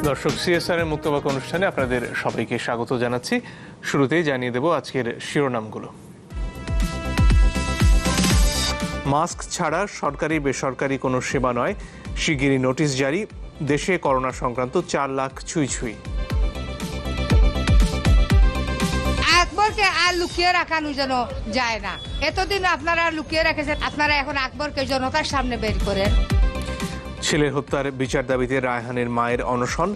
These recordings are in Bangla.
দর্শক, সিএসআর এর মুক্তবাক অনুষ্ঠানে আপনাদের সবাইকে স্বাগত জানাচ্ছি। শুরুতেই জানিয়ে দেব আজকের শিরোনামগুলো। মাস্ক ছাড়া সরকারি বেসরকারি কোনো সেবা নয়, শিগগিরই নোটিশ জারি। দেশে করোনা সংক্রান্ত 4 লাখ ছুঁই। আকবরকে আর লুকিয়ে রাখানো যেন যায় না। এতদিন আপনারা লুকিয়ে রেখেছেন, আপনারা এখন আকবরকে জনতার সামনে বের করেন। ছেলের হত্যার বিচার দাবিতে রায়হানের মায়ের অনশন,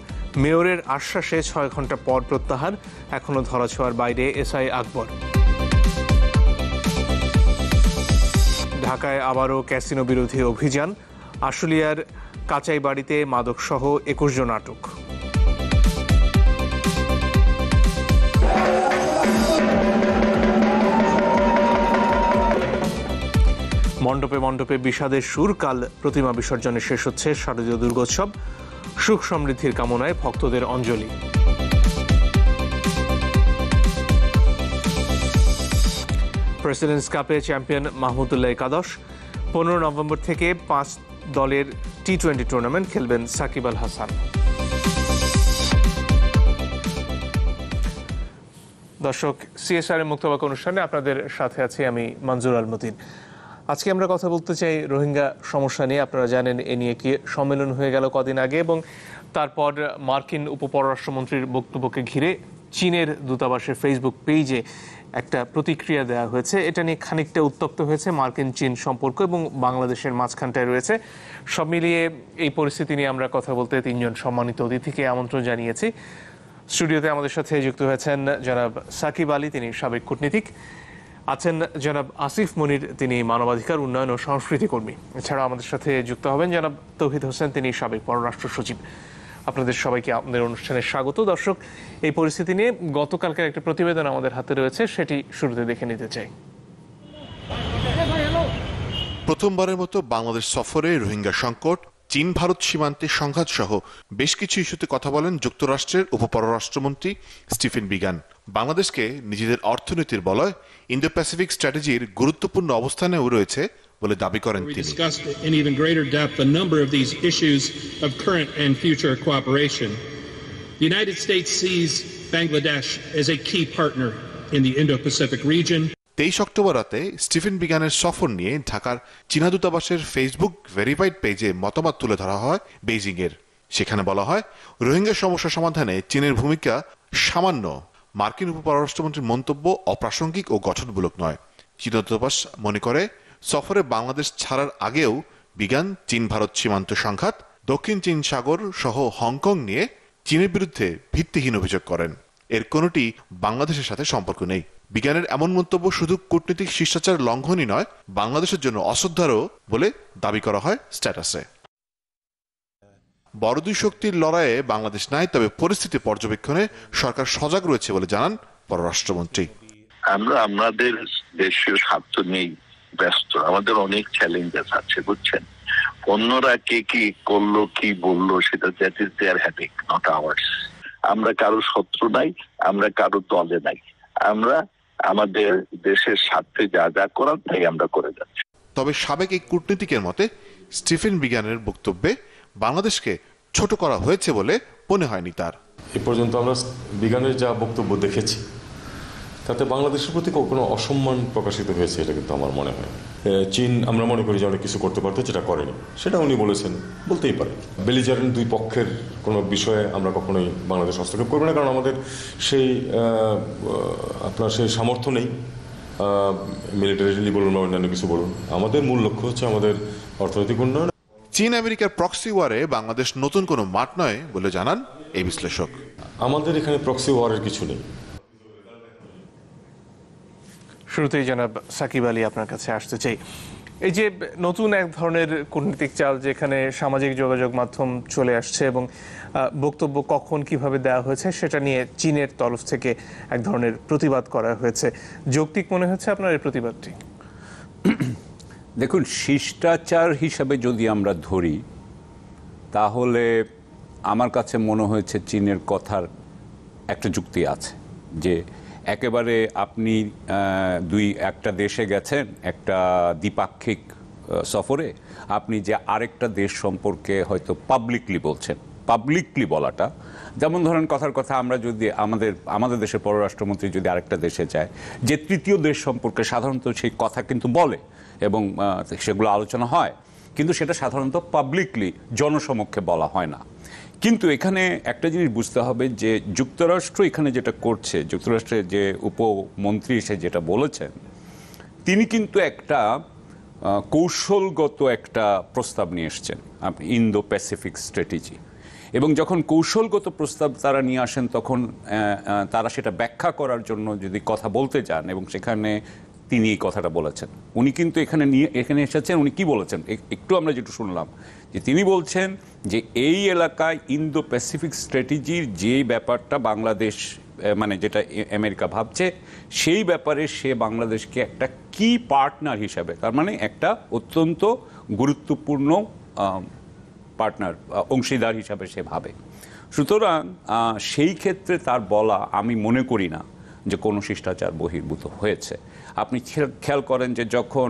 মেয়রের আশ্বাসে 6 ঘন্টা পর প্রত্যাহার, এখনো ধরাছোঁয়ার বাইরে এসআই আকবর। ঢাকায় আবারও ক্যাসিনো বিরোধী অভিযান, আশুলিয়ার কাচাইবাড়িতে মাদকসহ 21 জন আটক। মণ্ডপে মণ্ডপে বিষাদের সুর, কাল প্রতিমা বিসর্জনে শেষ হচ্ছে শারদীয় দুর্গোৎসব। সুখ সমৃদ্ধির কামনায় ভক্তদের অঞ্জলি। প্রেসিডেন্টস কাপে চ্যাম্পিয়ন মাহমুদুল্লাহ একাদশ। 15 নভেম্বর থেকে 5 দলের টি-20 টুর্নামেন্ট খেলবেন সাকিব আল হাসান। দর্শক, সিএসআর এর মুক্তবাক অনুষ্ঠানে আপনাদের সাথে আছি আমি মঞ্জুর আল মতিন। আজকে আমরা কথা বলতে চাই রোহিঙ্গা সমস্যা নিয়ে। আপনারা জানেন এ নিয়ে কি সম্মেলন হয়ে গেল কদিন আগে, এবং তারপর মার্কিন উপপররাষ্ট্রমন্ত্রীর বক্তব্যকে ঘিরে চীনের দূতাবাসের ফেসবুক পেজে একটা প্রতিক্রিয়া দেওয়া হয়েছে। এটা নিয়ে খানিকটা উত্তপ্ত হয়েছে মার্কিন চীন সম্পর্ক, এবং বাংলাদেশের মাঝখানটায় রয়েছে। সব মিলিয়ে এই পরিস্থিতি নিয়ে আমরা কথা বলতে 3 জন সম্মানিত অতিথিকে আমন্ত্রণ জানিয়েছি। স্টুডিওতে আমাদের সাথে যুক্ত হয়েছেন জনাব সাকিব আলী, তিনি সাবেক কূটনীতিক। আছেন জনাব আসিফ মনির, তিনি মানবাধিকার উন্নয়ন ও সংস্কৃতি কর্মী। এছাড়া আমাদের সাথে যুক্ত হবেন জনাব তৌহিদ হোসেন, তিনি সাবেক পররাষ্ট্র সচিব। আপনাদের সবাইকে আমাদের অনুষ্ঠানে স্বাগত। দর্শক, এই পরিস্থিতি নিয়ে গতকালকের একটা প্রতিবেদন আমাদের হাতে রয়েছে, সেটি শুরুতে দেখে নিতে চাই। প্রথমবারের মতো বাংলাদেশ সফরে রোহিঙ্গা সংকট, চীন ভারত সীমান্তে সংঘাত সহ বেশ কিছু ইস্যুতে কথা বলেন যুক্তরাষ্ট্রের উপপররাষ্ট্রমন্ত্রী স্টিফেন বিগান। বাংলাদেশকে নিজেদের অর্থনীতির বলয় ইন্দো প্যাসিফিক স্ট্র্যাটেজির গুরুত্বপূর্ণ অবস্থানেও রয়েছে বলে দাবি করেন তিনি। The United States sees Bangladesh as a key partner in the Indo-Pacific region. 23 October রাতে স্টিফেন বিগানের সফর নিয়ে ঢাকার চীনা দূতাবাসের ফেসবুক ভেরিফাইড পেজে মতামত তুলে ধরা হয় বেইজিং এর। সেখানে বলা হয়, রোহিঙ্গা সমস্যা সমাধানে চীনের ভূমিকা সামান্য। মার্কিন উপপররাষ্ট্রমন্ত্রীর মন্তব্য অপ্রাসঙ্গিক ও গঠনমূলক নয়। চীনা দূতাবাস মনে করে, সফরে বাংলাদেশ ছাড়ার আগেও বিগান চীন ভারত সীমান্ত সংঘাত, দক্ষিণ চীন সাগর সহ হংকং নিয়ে চীনের বিরুদ্ধে ভিত্তিহীন অভিযোগ করেন। এর কোনোটি বাংলাদেশের সাথে সম্পর্ক নেই। বিজ্ঞানের এমন মন্তব্য শুধু কূটনৈতিক শিষ্টাচার লঙ্ঘনই নয়, বাংলাদেশের জন্য অশ্রদ্ধারও বলে দাবি করা হয় স্ট্যাটাসে। বড় দুই শক্তির লড়াইয়ে বাংলাদেশ নাই, তবে পরিস্থিতি পর্যবেক্ষণে সরকার সজাগ রয়েছে বলে জানান পররাষ্ট্রমন্ত্রী। আমরা আমাদের দেশীয় স্বার্থ নিয়ে ব্যস্ত, আমাদের অনেক চ্যালেঞ্জেস আছে, বুঝছেন। অন্যরা কে কি করলো কি বললো সেটা that is their habit, not ours. আমরা কারো শত্রু নাই, আমরা কারো দলে নাই। আমরা আমাদের দেশের স্বার্থে যা যা করার তাই আমরা করে যাচ্ছি। তবে সাবেক এই কূটনীতিকের মতে স্টিফেন বিগানের বক্তব্যে বাংলাদেশকে ছোট করা হয়েছে বলে মনে হয়নি তার। এ পর্যন্ত আমরা বিগানের যা বক্তব্য দেখেছি তাতে বাংলাদেশের প্রতি কোনো অসম্মান প্রকাশিত হয়েছে এটা কিন্তু আমার মনে হয়। চীন আমরা মনে করি যে অনেক কিছু করতে পারতো, যেটা করেনি, সেটা উনি বলেছেন, বলতেই পারে। বেলিজারেন্ট দুই পক্ষের কোনো বিষয়ে আমরা কখনোই বাংলাদেশ হস্তক্ষেপ করবো না, কারণ আমাদের সেই সেই সামর্থ্য নেই। মিলিটারিলি বলুন বা অন্যান্য কিছু বলুন, আমাদের মূল লক্ষ্য হচ্ছে আমাদের অর্থনৈতিক উন্নয়ন। চীন আমেরিকার প্রক্সি ওয়ারে বাংলাদেশ নতুন কোনো মাঠ নয় বলে জানান এই বিশ্লেষক। আমাদের এখানে প্রক্সি ওয়ারের কিছু নেই। শুরুতেই জনাব সাকিব আলী, আপনার কাছে আসতে চাই। এই যে নতুন এক ধরনের কূটনীতিক চাল, যেখানে সামাজিক যোগাযোগ মাধ্যম চলে আসছে এবং বক্তব্য কখন কিভাবে দেওয়া হয়েছে সেটা নিয়ে চীনের তরফ থেকে এক ধরনের প্রতিবাদ করা হয়েছে, যৌক্তিক মনে হচ্ছে আপনার এই প্রতিবাদটি? দেখুন, শিষ্টাচার হিসাবে যদি আমরা ধরি তাহলে আমার কাছে মনে হয়েছে চীনের কথার একটা যুক্তি আছে, যে একেবারে আপনি একটা দেশে গেছেন একটা দ্বিপাক্ষিক সফরে, আপনি যে আরেকটা দেশ সম্পর্কে হয়তো পাবলিকলি বলছেন, পাবলিকলি বলাটা, যেমন ধরেন কথার কথা আমরা যদি আমাদের দেশের পররাষ্ট্রমন্ত্রী যদি আরেকটা দেশে যায়, যে তৃতীয় দেশ সম্পর্কে সাধারণত সেই কথা কিন্তু বলে এবং সেগুলো আলোচনা হয়, কিন্তু সেটা সাধারণত পাবলিকলি জনসমক্ষে বলা হয় না। কিন্তু এখানে একটা জিনিস বুঝতে হবে যে যুক্তরাষ্ট্র এখানে যেটা করছে, যুক্তরাষ্ট্রের যে উপমন্ত্রী এসে যেটা বলেছেন, তিনি কিন্তু একটা কৌশলগত একটা প্রস্তাব নিয়ে এসছেন, ইন্দো প্যাসিফিক স্ট্র্যাটেজি। এবং যখন কৌশলগত প্রস্তাব তারা নিয়ে আসেন, তখন তারা সেটা ব্যাখ্যা করার জন্য যদি কথা বলতে যান, এবং সেখানে তিনি এই কথাটা বলেছেন। উনি কিন্তু এখানে এসেছেন, উনি কি বলেছেন একটু আমরা যেটু শুনলাম, যে তিনি বলছেন যে এই এলাকায় ইন্দো প্যাসিফিক স্ট্র্যাটেজির যে ব্যাপারটা বাংলাদেশ মানে যেটা আমেরিকা ভাবছে, সেই ব্যাপারে সে বাংলাদেশকে একটা কি পার্টনার হিসাবে, তার মানে একটা অত্যন্ত গুরুত্বপূর্ণ পার্টনার, অংশীদার হিসাবে সে ভাবে। সুতরাং সেই ক্ষেত্রে তার বলা আমি মনে করি না যে কোনো শিষ্টাচার বহির্ভূত হয়েছে। আপনি খেয়াল করেন যে যখন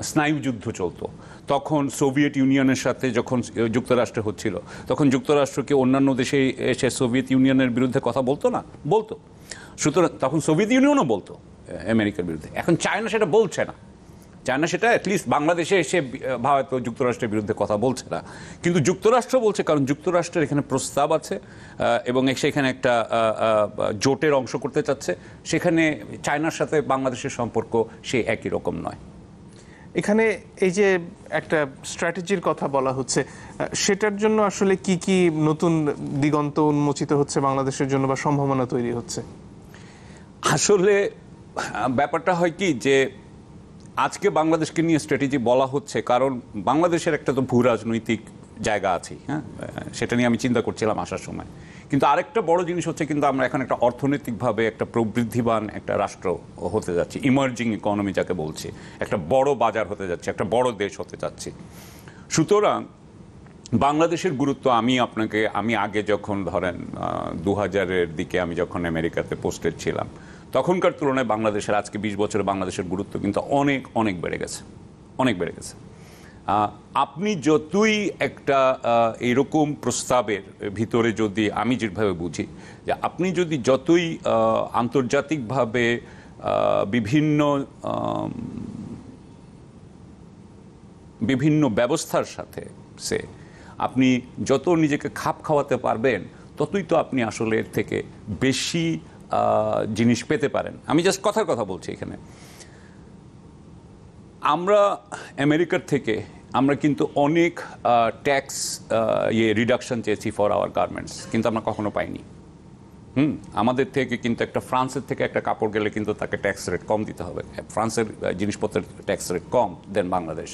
স্নায়ুযুদ্ধ চলতো, তখন সোভিয়েত ইউনিয়নের সাথে যখন যুক্তরাষ্ট্র হচ্ছিল, তখন যুক্তরাষ্ট্রকে অন্যান্য দেশে এসে সোভিয়েত ইউনিয়নের বিরুদ্ধে কথা বলতো না? বলতো। সুতরাং তখন সোভিয়েত ইউনিয়নও বলতো আমেরিকার বিরুদ্ধে। এখন চায়না সেটা বলছে না। চায়না সেটা অ্যাটলিস্ট বাংলাদেশে এসে ভারত যুক্তরাষ্ট্রের বিরুদ্ধে কথা বলছে না, কিন্তু যুক্তরাষ্ট্র বলছে, কারণ যুক্তরাষ্ট্রের এখানে প্রস্তাব আছে এবং সেখানে একটা জোটের অংশ করতে চাচ্ছে। সেখানে চায়নার সাথে বাংলাদেশের সম্পর্ক সে একই রকম নয়। এখানে এই যে একটা স্ট্র্যাটেজির কথা বলা হচ্ছে, সেটার জন্য আসলে কি কি নতুন দিগন্ত উন্মোচিত হচ্ছে বাংলাদেশের জন্য, বা সম্ভাবনা তৈরি হচ্ছে? আসলে ব্যাপারটা হয় কি, যে আজকে বাংলাদেশকে নিয়ে স্ট্র্যাটেজি বলা হচ্ছে কারণ বাংলাদেশের একটা তো ভূ রাজনৈতিক জায়গা আছে, হ্যাঁ, সেটা নিয়ে আমি চিন্তা করছিলাম আসার সময়। কিন্তু আরেকটা বড় জিনিস হচ্ছে, কিন্তু আমরা এখন একটা অর্থনৈতিকভাবে একটা প্রবৃদ্ধিবান একটা রাষ্ট্র হতে যাচ্ছি, ইমার্জিং ইকোনমি যাকে বলছি, একটা বড় বাজার হতে যাচ্ছে, একটা বড় দেশ হতে যাচ্ছি। সুতরাং বাংলাদেশের গুরুত্ব আমি আগে যখন ধরেন 2000-এর দিকে আমি যখন আমেরিকাতে পোস্টেড ছিলাম, তখনকার তুলনায় বাংলাদেশের আজকে 20 বছরে বাংলাদেশের গুরুত্ব কিন্তু অনেক অনেক বেড়ে গেছে, অনেক বেড়ে গেছে। আপনি যতই একটা এরকম প্রস্তাবের ভিতরে, যদি আমি যেভাবে বুঝি, যে আপনি যদি যতই আন্তর্জাতিকভাবে বিভিন্ন ব্যবস্থার সাথে আপনি যত নিজেকে খাপ খাওয়াতে পারবেন, ততই তো আপনি আসলে এর থেকে বেশি জিনিস পেতে পারেন। আমি জাস্ট কথার কথা বলছি এখানে। আমরা আমেরিকার থেকে আমরা কিন্তু অনেক ট্যাক্স রিডাকশন চেয়েছি ফর আওয়ার গার্মেন্টস, কিন্তু আমরা কখনো পাইনি। আমাদের থেকে কিন্তু একটা ফ্রান্সের থেকে একটা কাপড় গেলে কিন্তু তাকে ট্যাক্স রেট কম দিতে হবে। ফ্রান্সের জিনিসপত্রের ট্যাক্স রেট কম দেন বাংলাদেশ।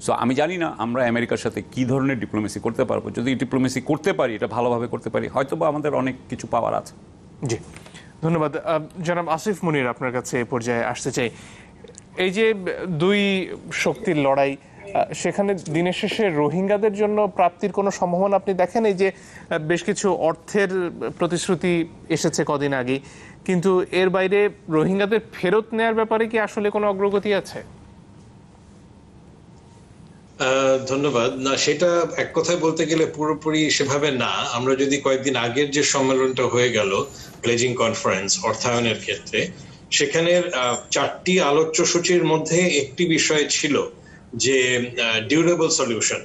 সো আমি জানি না আমরা আমেরিকার সাথে কি ধরনের ডিপ্লোমেসি করতে পারবো। যদি ডিপ্লোমেসি করতে পারি, এটা ভালোভাবে করতে পারি, হয়তো বা আমাদের অনেক কিছু পাওয়ার আছে। জি, ধন্যবাদ। জনাব আসিফ মুনির, আপনার কাছে এই পর্যায়ে আসতে চাই। এই যে দুই শক্তির লড়াই, সেখানে দিনের শেষে রোহিঙ্গাদের জন্য প্রাপ্তির কোনো সম্ভাবনা আপনি দেখেন? এই যে বেশ কিছু অর্থের প্রতিশ্রুতি এসেছে কদিন আগে, কিন্তু এর বাইরে রোহিঙ্গাদের ফেরত নেয়ার ব্যাপারে কি আসলে কোনো অগ্রগতি আছে? ধন্যবাদ। না, সেটা এক কথায় বলতে গেলে পুরোপুরি সেভাবে না। আমরা যদি কয়েকদিন আগের যে সম্মেলনটা হয়ে গেল, প্লেজিং কনফারেন্স অর্থায়নের ক্ষেত্রে, সেখানের 4টি আলোচ্য সূচির মধ্যে একটি বিষয় ছিল যে ডিউরেবল সলিউশন,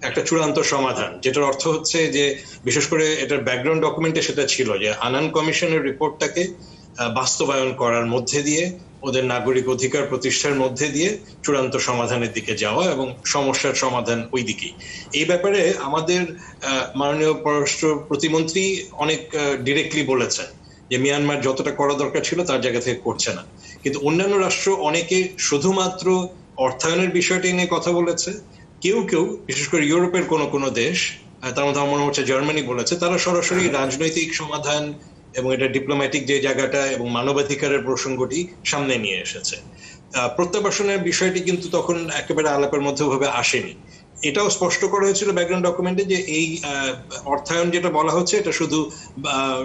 একটা চূড়ান্ত সমাধান, যেটার অর্থ হচ্ছে যে বিশেষ করে এটার ব্যাকগ্রাউন্ড ডকুমেন্টে সেটা ছিল যে আনান কমিশনের রিপোর্টটাকে বাস্তবায়ন করার মধ্যে দিয়ে, ওদের নাগরিক অধিকার প্রতিষ্ঠার মধ্যে দিয়ে চূড়ান্ত সমাধানের দিকে যাওয়া এবং সমস্যার সমাধান ওই দিকেই। এই ব্যাপারে আমাদের মাননীয় পররাষ্ট্র প্রতিমন্ত্রী অনেক ডিরেক্টলি বলেছেন যে মিয়ানমার যতটা করা দরকার ছিল তার জায়গা থেকে করছে না। কিন্তু অন্যান্য রাষ্ট্র অনেকে শুধুমাত্র অর্থায়নের বিষয়টি নিয়ে কথা বলেছে। কেউ কেউ, বিশেষ করে ইউরোপের কোনো দেশ, তার মধ্যে আমার মনে হচ্ছে জার্মানি বলেছে, তারা সরাসরি রাজনৈতিক সমাধান এবং এটা ডিপ্লোম্যাটিক যে জায়গাটা এবং মানবাধিকারের প্রসঙ্গটি সামনে নিয়ে এসেছে। প্রত্যাবাসনের বিষয়টি কিন্তু তখন একেবারে আলাপের মধ্যে ভাবে আসেনি। এটাও স্পষ্ট করা হয়েছিল ব্যাকগ্রাউন্ড ডকুমেন্টে যে এই অর্থায়ন যেটা বলা হচ্ছে এটা শুধু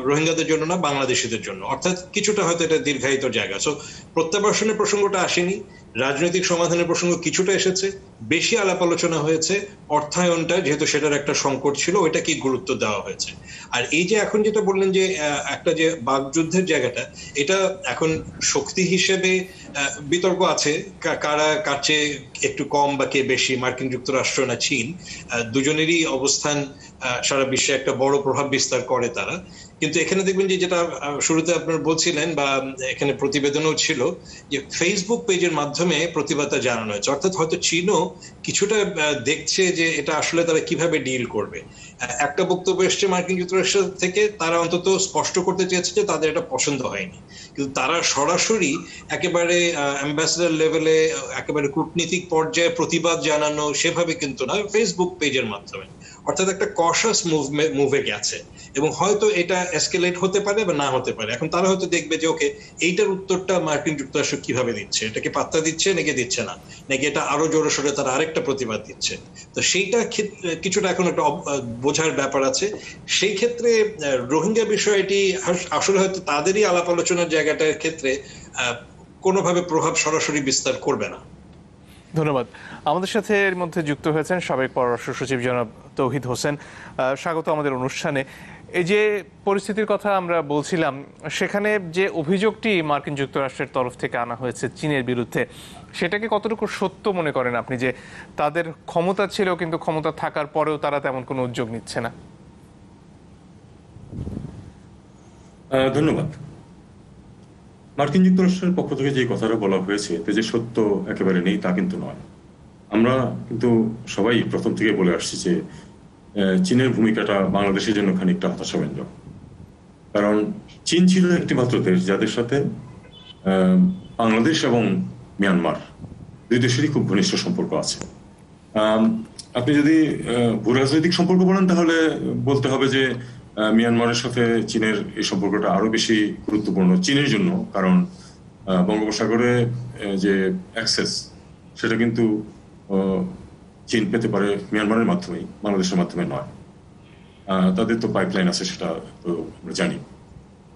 রোহিঙ্গাদের জন্য না, বাংলাদেশিদের জন্য, অর্থাৎ কিছুটা হয়তো এটা দীর্ঘায়িত জায়গা। সো প্রত্যাবাসনের প্রসঙ্গটা আসেনি, রাজনৈতিক সমাধানের প্রসঙ্গ কিছুটা এসেছে, বেশি আলাপ আলোচনা হয়েছে অর্থায়নটা, যেহেতু সেটার একটা সংকট ছিল, ওইটা কি গুরুত্ব দেওয়া হয়েছে। আর এই যে এখন যেটা বললেন যে একটা যে বাকযুদ্ধের জায়গাটা, এটা এখন শক্তি হিসেবে বিতর্ক আছে, কারা কার চেয়ে একটু কম বা কে বেশি, মার্কিন যুক্তরাষ্ট্র না চীন। দুজনেরই অবস্থান সারা বিশ্বে একটা বড় প্রভাব বিস্তার করে তারা। কিন্তু এখানে দেখবেন যে যেটা শুরুতে আপনারা বলছিলেন বা এখানে প্রতিবেদনও ছিল, যে ফেসবুক পেজের মাধ্যমে প্রতিবাদটা জানানো হয়েছে, অর্থাৎ হয়তো চীনও কিছুটা দেখছে যে এটা আসলে তারা কিভাবে ডিল করবে। একটা বক্তব্য এসছে মার্কিন যুক্তরাষ্ট্র থেকে, তারা অন্তত স্পষ্ট করতে চেয়েছে যে তাদের এটা পছন্দ হয়নি, কিন্তু তারা সরাসরি একেবারে অ্যাম্বাসেডর লেভেলে একেবারে কূটনীতিক পর্যায়ে প্রতিবাদ জানানো সেভাবে কিন্তু না, ফেসবুক পেজের মাধ্যমে, অর্থাৎ একটা কশাস মুভে গেছে। এবং হয়তো এটা এসকেলেট হতে পারে বা না হতে পারে। এখন তারা হয়তো দেখবে যে ওকে, এইটার উত্তরটা মার্কিন যুক্তরাষ্ট্র কিভাবে দিচ্ছে, এটাকে পাত্তা দিচ্ছে নাকি দিচ্ছে না, নাকি এটা আরো জোরে সোরে তারা আরেকটা প্রতিবাদ দিচ্ছে। তো সেইটা কিছুটা এখন একটা বোঝার ব্যাপার আছে। সেই ক্ষেত্রে রোহিঙ্গা বিষয়টি আসলে হয়তো তাদেরই আলাপ আলোচনার জায়গাটার ক্ষেত্রে কোনোভাবে প্রভাব সরাসরি বিস্তার করবে না। ধন্যবাদ। আমাদের সাথে এর মধ্যে যুক্ত হয়েছেন সাবেক পররাষ্ট্র সচিব জনাব তৌহিদ হোসেন। স্বাগত আমাদের অনুষ্ঠানে। এই যে পরিস্থিতির কথা আমরা বলছিলাম, সেখানে যে অভিযোগটি মার্কিন যুক্তরাষ্ট্রের তরফ থেকে আনা হয়েছে চীনের বিরুদ্ধে, সেটাকে কতটুকু সত্য মনে করেন আপনি, যে তাদের ক্ষমতা ছিল কিন্তু ক্ষমতা থাকার পরেও তারা তেমন কোনো উদ্যোগ নিচ্ছে না? ধন্যবাদ। মার্কিন যুক্তরাষ্ট্রের পক্ষ থেকে যে কথাটা বলা হয়েছে এতে যে সত্য একেবারে নেই তা কিন্তু নয়। আমরা কিন্তু সবাই প্রথম থেকে বলে আসছি যে চীনের ভূমিকাটা বাংলাদেশের জন্য খানিকটা হতাশাব্যঞ্জক। কারণ চীন ছিল একটি মাত্র দেশ যাদের সাথে বাংলাদেশ এবং মিয়ানমার দুই দেশেরই খুব ঘনিষ্ঠ সম্পর্ক আছে। আপনি যদি ভূরাজনৈতিক সম্পর্ক বলেন তাহলে বলতে হবে যে মিয়ানমারের সাথে চীনের এই সম্পর্কটা আরো বেশি গুরুত্বপূর্ণ চীনের জন্য, কারণ বঙ্গোপসাগরে যে অ্যাক্সেস সেটা কিন্তু চীন পেতে পারে মিয়ানমারের মাধ্যমেই, বাংলাদেশের মাধ্যমে নয়। তাদের তো পাইপলাইন আছে, সেটা তো আমরা জানি।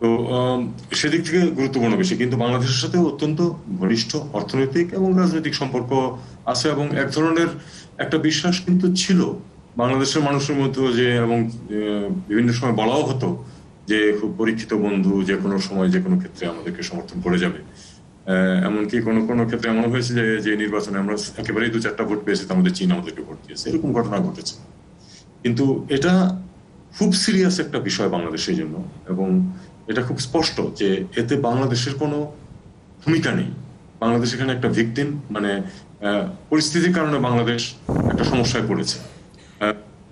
তো সেদিক থেকে গুরুত্বপূর্ণ বেশি, কিন্তু বাংলাদেশের সাথে অত্যন্ত ঘনিষ্ঠ অর্থনৈতিক এবং রাজনৈতিক সম্পর্ক আছে এবং এক ধরনের একটা বিশ্বাস কিন্তু ছিল বাংলাদেশের মানুষের মধ্যে, যে এবং বিভিন্ন সময় বলাও হতো যে খুব পরীক্ষিত বন্ধু যে কোনো সময় যে কোনো ক্ষেত্রে আমাদেরকে সমর্থন করে যাবে। এমনকি কোনো কোনো ক্ষেত্রে এমন হয়েছে যে নির্বাচনে আমরা একেবারেই 2-4টা ভোট পেয়েছি, আমাদের চীন আমাদেরকে ভোট দিয়েছে, এরকম ঘটনা ঘটেছে। কিন্তু এটা খুব সিরিয়াস একটা বিষয় বাংলাদেশের জন্য, এবং এটা খুব স্পষ্ট যে এতে বাংলাদেশের কোনো ভূমিকা নেই। বাংলাদেশ এখানে একটা ভিকটিম, মানে পরিস্থিতির কারণে বাংলাদেশ একটা সমস্যায় পড়েছে।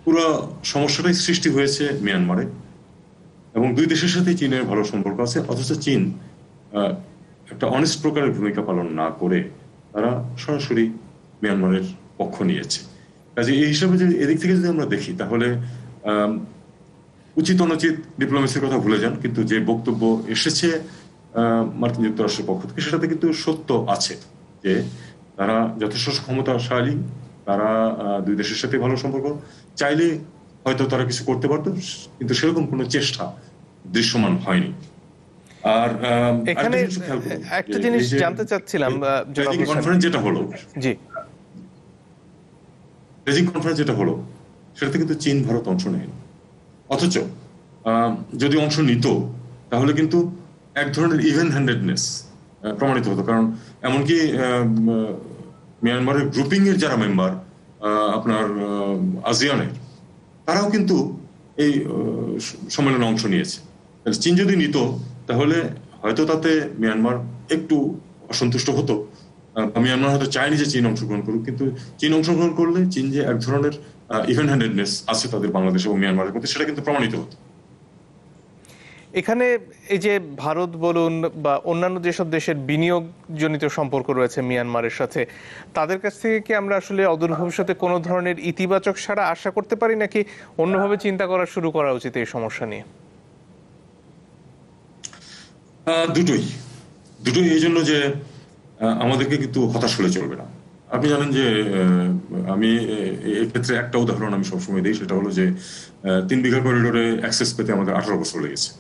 পুরো সমস্যাটাই সৃষ্টি হয়েছে মিয়ানমারে, এবং দুই দেশের সাথে চীনের ভালো সম্পর্ক আছে, অথচ চীন একটা অনেস্ট প্রকারের ভূমিকা পালন না করে তারা সরাসরি মিয়ানমারের পক্ষ নিয়েছে। কাজে এই হিসাবে যদি এদিক থেকে যদি আমরা দেখি তাহলে উচিত অনুচিত ডিপ্লোমেসির কথা ভুলে যান, কিন্তু যে বক্তব্য এসেছে মার্কিন যুক্তরাষ্ট্রের পক্ষ থেকে সেটাতে কিন্তু সত্য আছে যে তারা যথেষ্ট ক্ষমতাশালী, তারা দুই দেশের সাথে ভালো সম্পর্ক, চাইলে হয়তো তারা কিছু করতে পারতো, কিন্তু সেরকম কোনো চেষ্টা দৃশ্যমান হয়নি। আর এখানে একটা জিনিস জানতে চাচ্ছিলাম, কনফারেন্স যেটা হলো, জি বেজিং কনফারেন্স যেটা হলো, সেটাতে কিন্তু চীন ভারত অংশ নেয়নি। অথচ যদি অংশ নিত তাহলে কিন্তু এক ধরনের ইভেন হ্যান্ডেডনেস প্রমাণিত হতো। কারণ এমনকি মিয়ানমারের গ্রুপিং এর যারা মেম্বার আপনার আসিয়ানের, তারাও কিন্তু এই সম্মেলনে অংশ নিয়েছে। চীন যদি নিত তাহলে হয়তো তাতে মিয়ানমার একটু অসন্তুষ্ট হতো, মিয়ানমার হয়তো চায়নি যে চীন অংশগ্রহণ করুক, কিন্তু চীন অংশগ্রহণ করলে চীন যে এক ধরনের ইভেন হ্যান্ডেডনেস আছে তাদের বাংলাদেশ এবং মিয়ানমারের মধ্যে, সেটা কিন্তু প্রমাণিত হতো। এখানে এই যে ভারত বলুন বা অন্যান্য যেসব দেশের বিনিয়োগজনিত সম্পর্ক রয়েছে মিয়ানমারের সাথে, তাদের কাছ থেকে কি আমরা আসলে অদূর ভবিষ্যতে কোনো ধরনের ইতিবাচক সাড়া আশা করতে পারি, নাকি অন্যভাবে চিন্তা করা শুরু করা উচিত এই সমস্যা নিয়ে? দুটোই এই জন্য যে আমাদেরকে কিন্তু হতাশ হলে চলবে না। আপনি জানেন যে আমি এক্ষেত্রে একটা উদাহরণ আমি সবসময় দিই, সেটা হলো যে 3 বিঘা করিডোরে অ্যাক্সেস পেতে আমাদের 18 বছর লেগেছে।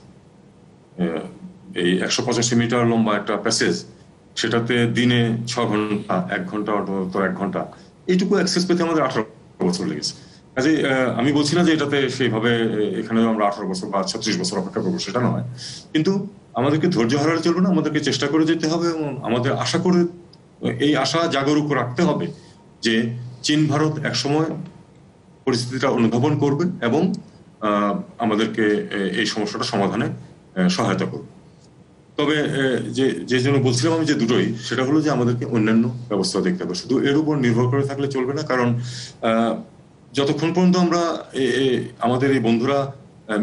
এই 185 মিটার লম্বা একটা প্যাসেজ সেটাতে দিনে 6 ঘন্টা, 1 ঘন্টা অন্তত 1 ঘন্টা, এইটুকু অ্যাক্সেস পেতে আমাদের 18 বছর লেগেছে। কাজে আমি বলছি না যে এটাতে সেইভাবে এখানেও আমরা 18 বছর বা 36 বছর অপেক্ষা করবো, সেটা নয়, কিন্তু আমাদেরকে ধৈর্য হারালে চলবে না, আমাদেরকে চেষ্টা করে যেতে হবে এবং আমাদের আশা করে এই আশা জাগরুক রাখতে হবে যে চীন ভারত একসময় পরিস্থিতিটা অনুধাবন করবে এবং আমাদেরকে এই সমস্যাটা সমাধানে সহায়তা করবে। তবে যে জন্য বলছিলাম আমি যে দুটোই, সেটা হলো যে আমাদেরকে অন্যান্য ব্যবস্থা দেখতে হবে, শুধু এর উপর নির্ভর করে থাকলে চলবে না। কারণ যতক্ষণ পর্যন্ত আমরা আমাদের এই বন্ধুরা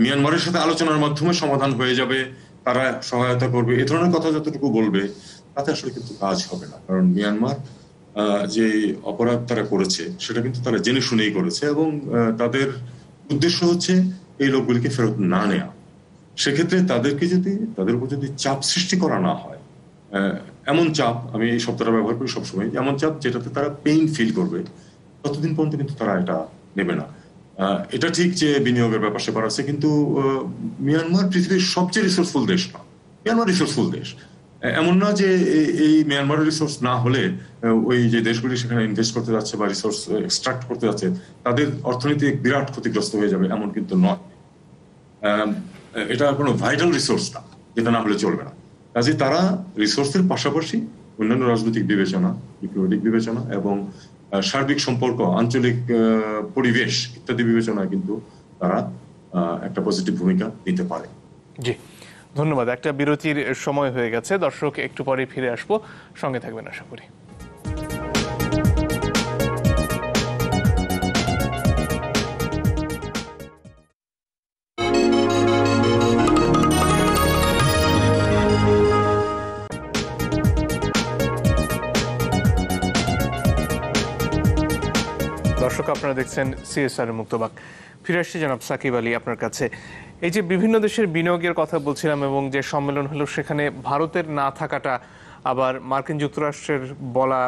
মিয়ানমারের সাথে আলোচনার মাধ্যমে সমাধান হয়ে যাবে, তারা সহায়তা করবে, এ ধরনের কথা যতটুকু বলবে, তাতে আসলে কিন্তু কাজ হবে না। কারণ মিয়ানমার যে অপরাধ তারা করেছে সেটা কিন্তু তারা জেনে শুনেই করেছে এবং তাদের উদ্দেশ্য হচ্ছে এই লোকগুলিকে ফেরত না নেওয়া। সেক্ষেত্রে তাদের উপর যদি চাপ সৃষ্টি করা না হয়, এমন চাপ, আমি এই শব্দটা ব্যবহার করি সবসময়, এমন চাপ যেটাতে তারা পেইন ফিল করবে, ততদিন পর্যন্ত কিন্তু তারা এটা নেবে না। এটা ঠিক যে বিনিয়োগের ব্যাপার সেবার আছে, কিন্তু মিয়ানমার পৃথিবীর সবচেয়ে রিসোর্সফুল দেশ না। মিয়ানমার রিসোর্সফুল দেশ, এমন না যে এই মিয়ানমারের রিসোর্স না হলে ওই যে দেশগুলি সেখানে ইনভেস্ট করতে যাচ্ছে বা রিসোর্স এক্সট্রাক্ট করতে যাচ্ছে তাদের অর্থনীতি বিরাট ক্ষতিগ্রস্ত হয়ে যাবে, এমন কিন্তু নয়। এটা কোনো ভাইটাল রিসোর্স না, যেটা না হলে চলবে না। কাজে তারা রিসোর্সের পাশাপাশি অন্যান্য রাজনৈতিক বিবেচনা, ডিপ্লোম্যাটিক বিবেচনা এবং সার্বিক সম্পর্ক, আঞ্চলিক পরিবেশ ইত্যাদি বিবেচনায় কিন্তু তারা একটা পজিটিভ ভূমিকা নিতে পারে। জি, ধন্যবাদ। একটা বিরতির সময় হয়ে গেছে, দর্শক একটু পরে ফিরে আসবো, সঙ্গে থাকবেন আশা করি। দর্শক, আপনারা দেখছেন সিএসআর মুক্তবাক। ফিরে আসছি জনাব সাকিব আলী আপনার কাছে। এই যে বিভিন্ন দেশের বিনিয়োগের কথা বলছিলাম এবং যে সম্মেলন হলো সেখানে ভারতের না থাকাটা, আবার মার্কিন যুক্তরাষ্ট্রের বলা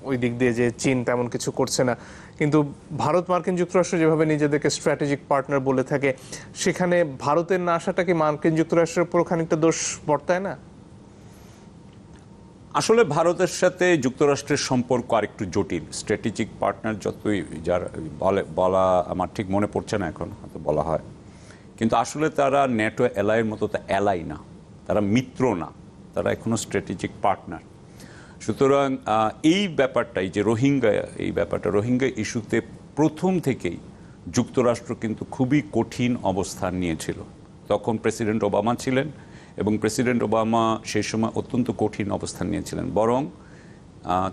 ওই দিক দিয়ে যে চীন তেমন কিছু করছে না, কিন্তু ভারত মার্কিন যুক্তরাষ্ট্র যেভাবে নিজেদেরকে স্ট্র্যাটেজিক পার্টনার বলে থাকে, সেখানে ভারতের না আসাটা কি মার্কিন যুক্তরাষ্ট্রের উপর খানিকটা দোষ বর্তায় না? আসলে ভারতের সাথে যুক্তরাষ্ট্রের সম্পর্ক আরেকটু জটিল। স্ট্র্যাটেজিক পার্টনার যতই যার বলা আমার ঠিক মনে পড়ছে না এখন, হয়তো বলা হয়, কিন্তু আসলে তারা ন্যাটো এলাইয়ের মতো তো এলাই না, তারা মিত্র না, তারা এখনো স্ট্র্যাটেজিক পার্টনার। সুতরাং এই ব্যাপারটাই যে রোহিঙ্গা ইস্যুতে প্রথম থেকেই যুক্তরাষ্ট্র কিন্তু খুবই কঠিন অবস্থান নিয়েছিল। তখন প্রেসিডেন্ট ওবামা ছিলেন এবং প্রেসিডেন্ট ওবামা সেই সময় অত্যন্ত কঠিন অবস্থান নিয়েছিলেন। বরং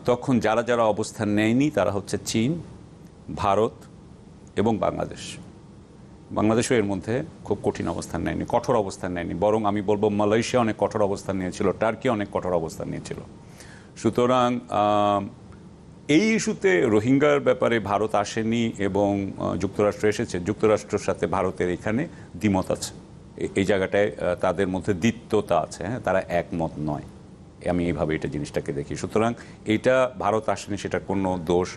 তখন যারা অবস্থান নেয়নি তারা হচ্ছে চীন, ভারত এবং বাংলাদেশও এর মধ্যে খুব কঠিন অবস্থান নেয়নি, কঠোর অবস্থান নেয়নি। বরং আমি বলবো মালয়েশিয়া অনেক কঠোর অবস্থান নিয়েছিল, টার্কি অনেক কঠোর অবস্থান নিয়েছিল। সুতরাং এই ইস্যুতে রোহিঙ্গার ব্যাপারে ভারত আসেনি এবং যুক্তরাষ্ট্র এসেছে। যুক্তরাষ্ট্রের সাথে ভারতের এখানে দ্বিমত আছে, এই জায়গাটায় তাদের মধ্যে দ্বিত্বতা আছে, হ্যাঁ, তারা একমত নয়। আমি এইভাবে এটা জিনিসটাকে দেখি। সুতরাং এইটা ভারত আসেনি, সেটা কোনো দোষ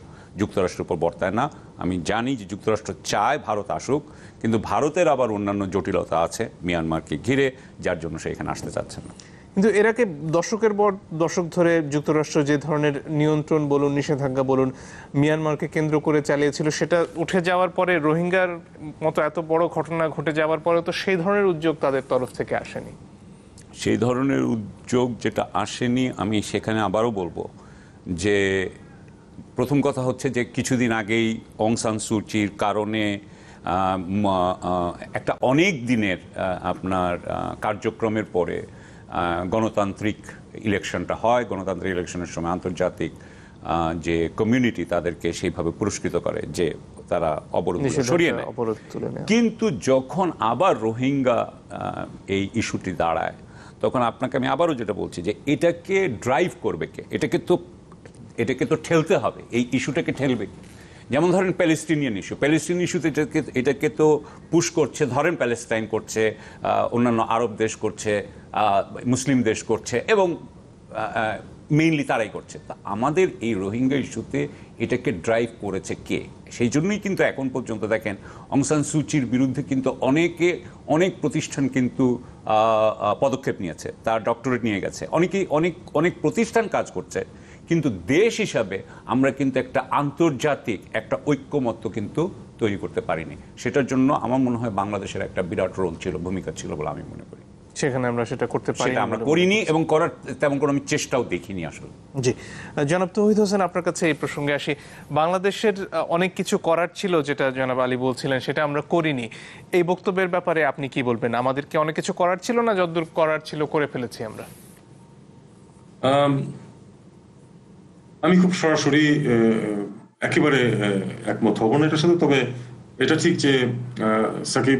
যুক্তরাষ্ট্রের উপর বর্তায় না। আমি জানি যে যুক্তরাষ্ট্র চায় ভারত আসুক, কিন্তু ভারতের আবার অন্যান্য জটিলতা আছে মিয়ানমারকে ঘিরে, যার জন্য সে এখানে আসতে চাচ্ছে না। কিন্তু এর আগে দশকের পর দশক ধরে যুক্তরাষ্ট্র যে ধরনের নিয়ন্ত্রণ বলুন, নিষেধাজ্ঞা বলুন, মিয়ানমারকে কেন্দ্র করে চালিয়েছিল, সেটা উঠে যাওয়ার পরে, রোহিঙ্গার মতো এত বড় ঘটনা ঘটে যাওয়ার পরে তো সেই ধরনের উদ্যোগ তাদের তরফ থেকে আসেনি। সেই ধরনের উদ্যোগ যেটা আসেনি, আমি সেখানে আবারও বলবো যে প্রথম কথা হচ্ছে যে কিছুদিন আগেই অং সান সু চির কারণে একটা অনেক দিনের আপনার কার্যক্রমের পরে গণতান্ত্রিক ইলেকশনটা হয়। গণতান্ত্রিক ইলেকশনের সময় আন্তর্জাতিক যে কমিউনিটি তাদেরকে সেইভাবে পুরস্কৃত করে যে তারা অবরোধ সরিয়ে নেয়। কিন্তু যখন আবার রোহিঙ্গা এই ইস্যুটি দাঁড়ায়, তখন আপনাকে আমি আবারও যেটা বলছি যে এটাকে ড্রাইভ করবে কে? এটাকে তো ঠেলতে হবে, এই ইস্যুটাকে ঠেলবে। যেমন ধরেন প্যালেস্টিনিয়ান ইস্যুতে এটাকে তো পুশ করছে, ধরেন প্যালেস্টাইন করছে, অন্যান্য আরব দেশ করছে, মুসলিম দেশ করছে এবং মেইনলি তারাই করছে। তা আমাদের এই রোহিঙ্গা ইস্যুতে এটাকে ড্রাইভ করেছে কে? সেই জন্যই কিন্তু এখন পর্যন্ত দেখেন অং সান সুচির বিরুদ্ধে কিন্তু অনেক প্রতিষ্ঠান কিন্তু পদক্ষেপ নিয়েছে, তার ডক্টরেট নিয়ে গেছে, অনেক প্রতিষ্ঠান কাজ করছে, কিন্তু দেশ হিসাবে আমরা কিন্তু একটা আন্তর্জাতিক একটা ঐক্যমত্য কিন্তু তৈরি করতে পারিনি। সেটার জন্য আমার মনে হয় বাংলাদেশের একটা বিরাট রোল ছিল, ভূমিকা ছিল বলে আমি মনে করি। সেখানে আমরা সেটা করতে পারি, সেটা আমরা করিনি এবং করার তেমন কোনো আমি চেষ্টাও দেখিনি আসলে। জি, জনাব তৌহিদ হোসেন, আপনার কাছে এই প্রসঙ্গে আসি। বাংলাদেশের অনেক কিছু করার ছিল, যেটা জনাব আলী বলছিলেন, সেটা আমরা করিনি। এই বক্তব্যের ব্যাপারে আপনি কি বলবেন? আমাদেরকে অনেক কিছু করার ছিল না, যতদূর করার ছিল করে ফেলেছি আমরা? আমি খুব সরাসরি একেবারে একমত হব না এটার সাথে। তবে এটা ঠিক যে সাকিব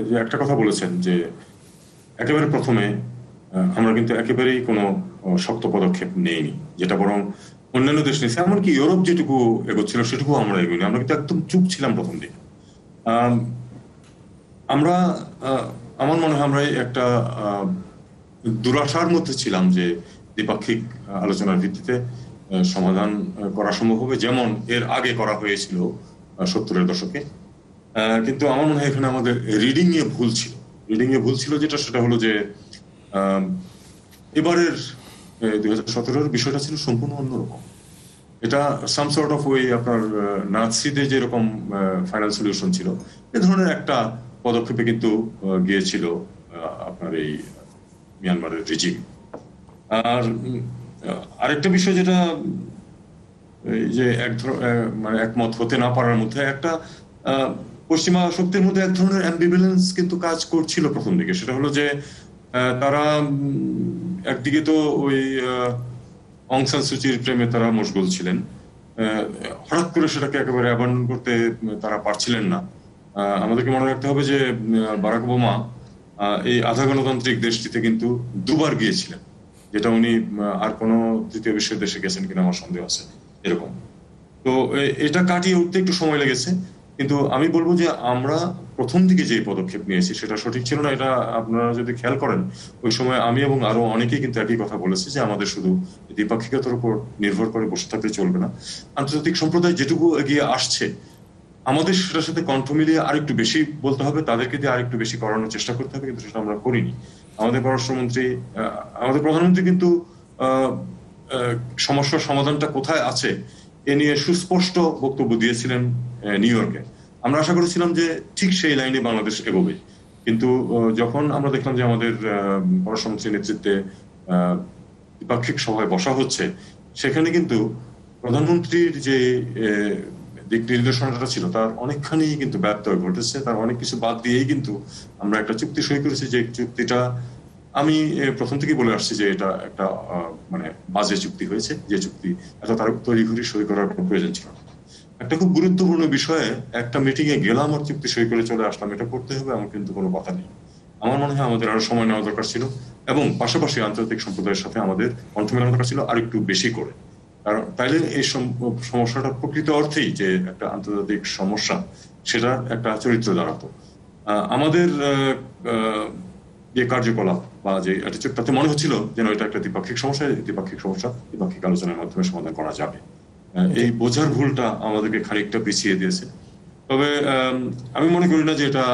যে একটা কথা বলেছেন যে একেবারে প্রথমে আমরা কিন্তু একেবারেই কোনো শক্ত পদক্ষেপ নেইনি, যেটা বরং অন্যান্য দেশ নিয়েছে। এমনকি ইউরোপ যেটুকু এগোচ্ছিল সেটুকু আমরা এগোইনি। আমরা কিন্তু একদম চুপ ছিলাম প্রথম দিকে। আমরা আমার মনে হয় আমরা একটা দুরাশার মধ্যে ছিলাম যে দ্বিপাক্ষিক আলোচনার ভিত্তিতে সমাধান করা সম্ভব হবে, যেমন এর আগে করা হয়েছিল 70-এর দশকে। কিন্তু আমার মনে হয় এখানে আমাদের রিডিং এ ভুল ছিল। যেটা সেটা হলো যে এবারের 2017-এর বিষয়টা ছিল সম্পূর্ণ অন্যরকম। এটা সাম সর্ট অফ ওয়ে আপনার নাৎসিদের যেরকম ফাইনাল সলিউশন ছিল, এ ধরনের একটা পদক্ষেপে কিন্তু গিয়েছিল আপনার এই মিয়ানমারের রিজিম। আর আরেকটা বিষয় যেটা যে মানে একমত হতে না পারার মধ্যে একটা পশ্চিমা শক্তির মধ্যে এক ধরনের অ্যাম্বিভ্যালেন্স কিন্তু কাজ করছিল প্রথম দিকে। সেটা হলো যে তারা একদিকে তো ওই অং সান সুচির প্রেমে তারা মশগুল ছিলেন, হঠাৎ করে সেটাকে একেবারে অ্যাবান্ডন করতে তারা পারছিলেন না। আমাদেরকে মনে রাখতে হবে যে বারাক ওবামা এই আধা গণতান্ত্রিক দেশটিতে কিন্তু দুবার গিয়েছিলেন, যেটা উনি আর কোনো তৃতীয় বিশ্বের দেশে গেছেন কিনা আমার সন্দেহ আছে এরকম। তো এটা কাটিয়ে উঠতে একটু সময় লেগেছে। কিন্তু আমি বলবো যে আমরা প্রথম দিকে যে পদক্ষেপ নিয়েছি সেটা সঠিক ছিল না। এটা আপনারা যদি খেয়াল করেন, ওই সময় আমি এবং আরো অনেকেই কিন্তু একই কথা বলেছি যে আমাদের শুধু দ্বিপাক্ষিকতার উপর নির্ভর করে বসে থাকলে চলবে না। আন্তর্জাতিক সম্প্রদায় যেটুকু এগিয়ে আসছে আমাদের সেটার সাথে কণ্ঠ মিলিয়ে আরেকটু বেশি বলতে হবে, তাদেরকে দিয়ে আরেকটু বেশি করানোর চেষ্টা করতে হবে। কিন্তু সেটা আমরা করিনি। আমাদের পররাষ্ট্রমন্ত্রী, আমাদের প্রধানমন্ত্রী কিন্তু সমস্যার সমাধানটা কোথায় আছে এ নিয়ে সুস্পষ্ট বক্তব্য দিয়েছিলেন নিউ ইয়র্কে। আমরা আশা করেছিলাম যে ঠিক সেই লাইনে বাংলাদেশ এগোবে। কিন্তু যখন আমরা দেখলাম যে আমাদের পররাষ্ট্রমন্ত্রীর নেতৃত্বে দ্বিপাক্ষিক সভায় বসা হচ্ছে, সেখানে কিন্তু প্রধানমন্ত্রীর যে দিক নির্দেশনাটা ছিল তার অনেকখানি কিন্তু ব্যত্যয় ঘটেছে। তার অনেক কিছু বাদ দিয়েই কিন্তু আমরা একটা চুক্তি সই করেছি, যে চুক্তিটা আমি প্রথম থেকেই বলে আসছি যে এটা একটা মানে বাজে চুক্তি হয়েছে, যে চুক্তি এত তার তড়িঘড়ি সই করার কোনো প্রয়োজন ছিল না। একটা খুব গুরুত্বপূর্ণ বিষয়ে একটা মিটিং এ গেলাম আর চুক্তি সই করে চলে আসলাম, এটা করতে হবে এমন কিন্তু কোনো কথা নেই। আমার মনে হয় আমাদের আরো সময় নেওয়া দরকার ছিল এবং পাশাপাশি আন্তর্জাতিক সম্প্রদায়ের সাথে আমাদের কণ্ঠ মেলানো দরকার ছিল আর একটু বেশি করে। কারণ তাইলে এই সমস্যাটা প্রকৃত অর্থেই যে একটা আন্তর্জাতিক সমস্যা সেটার একটা চরিত্র দাঁড়াতো। আমাদের যে কার্যকলাপ বা যে তাতে মনে হচ্ছিল যেন এটা একটা দ্বিপাক্ষিক সমস্যা দ্বিপাক্ষিক আলোচনার মাধ্যমে সমাধান করা যাবে। এই বোঝার ভুলটা আমাদেরকে খানিকটা পিছিয়ে দিয়েছে। তবে আমি মনে করি না যে এটা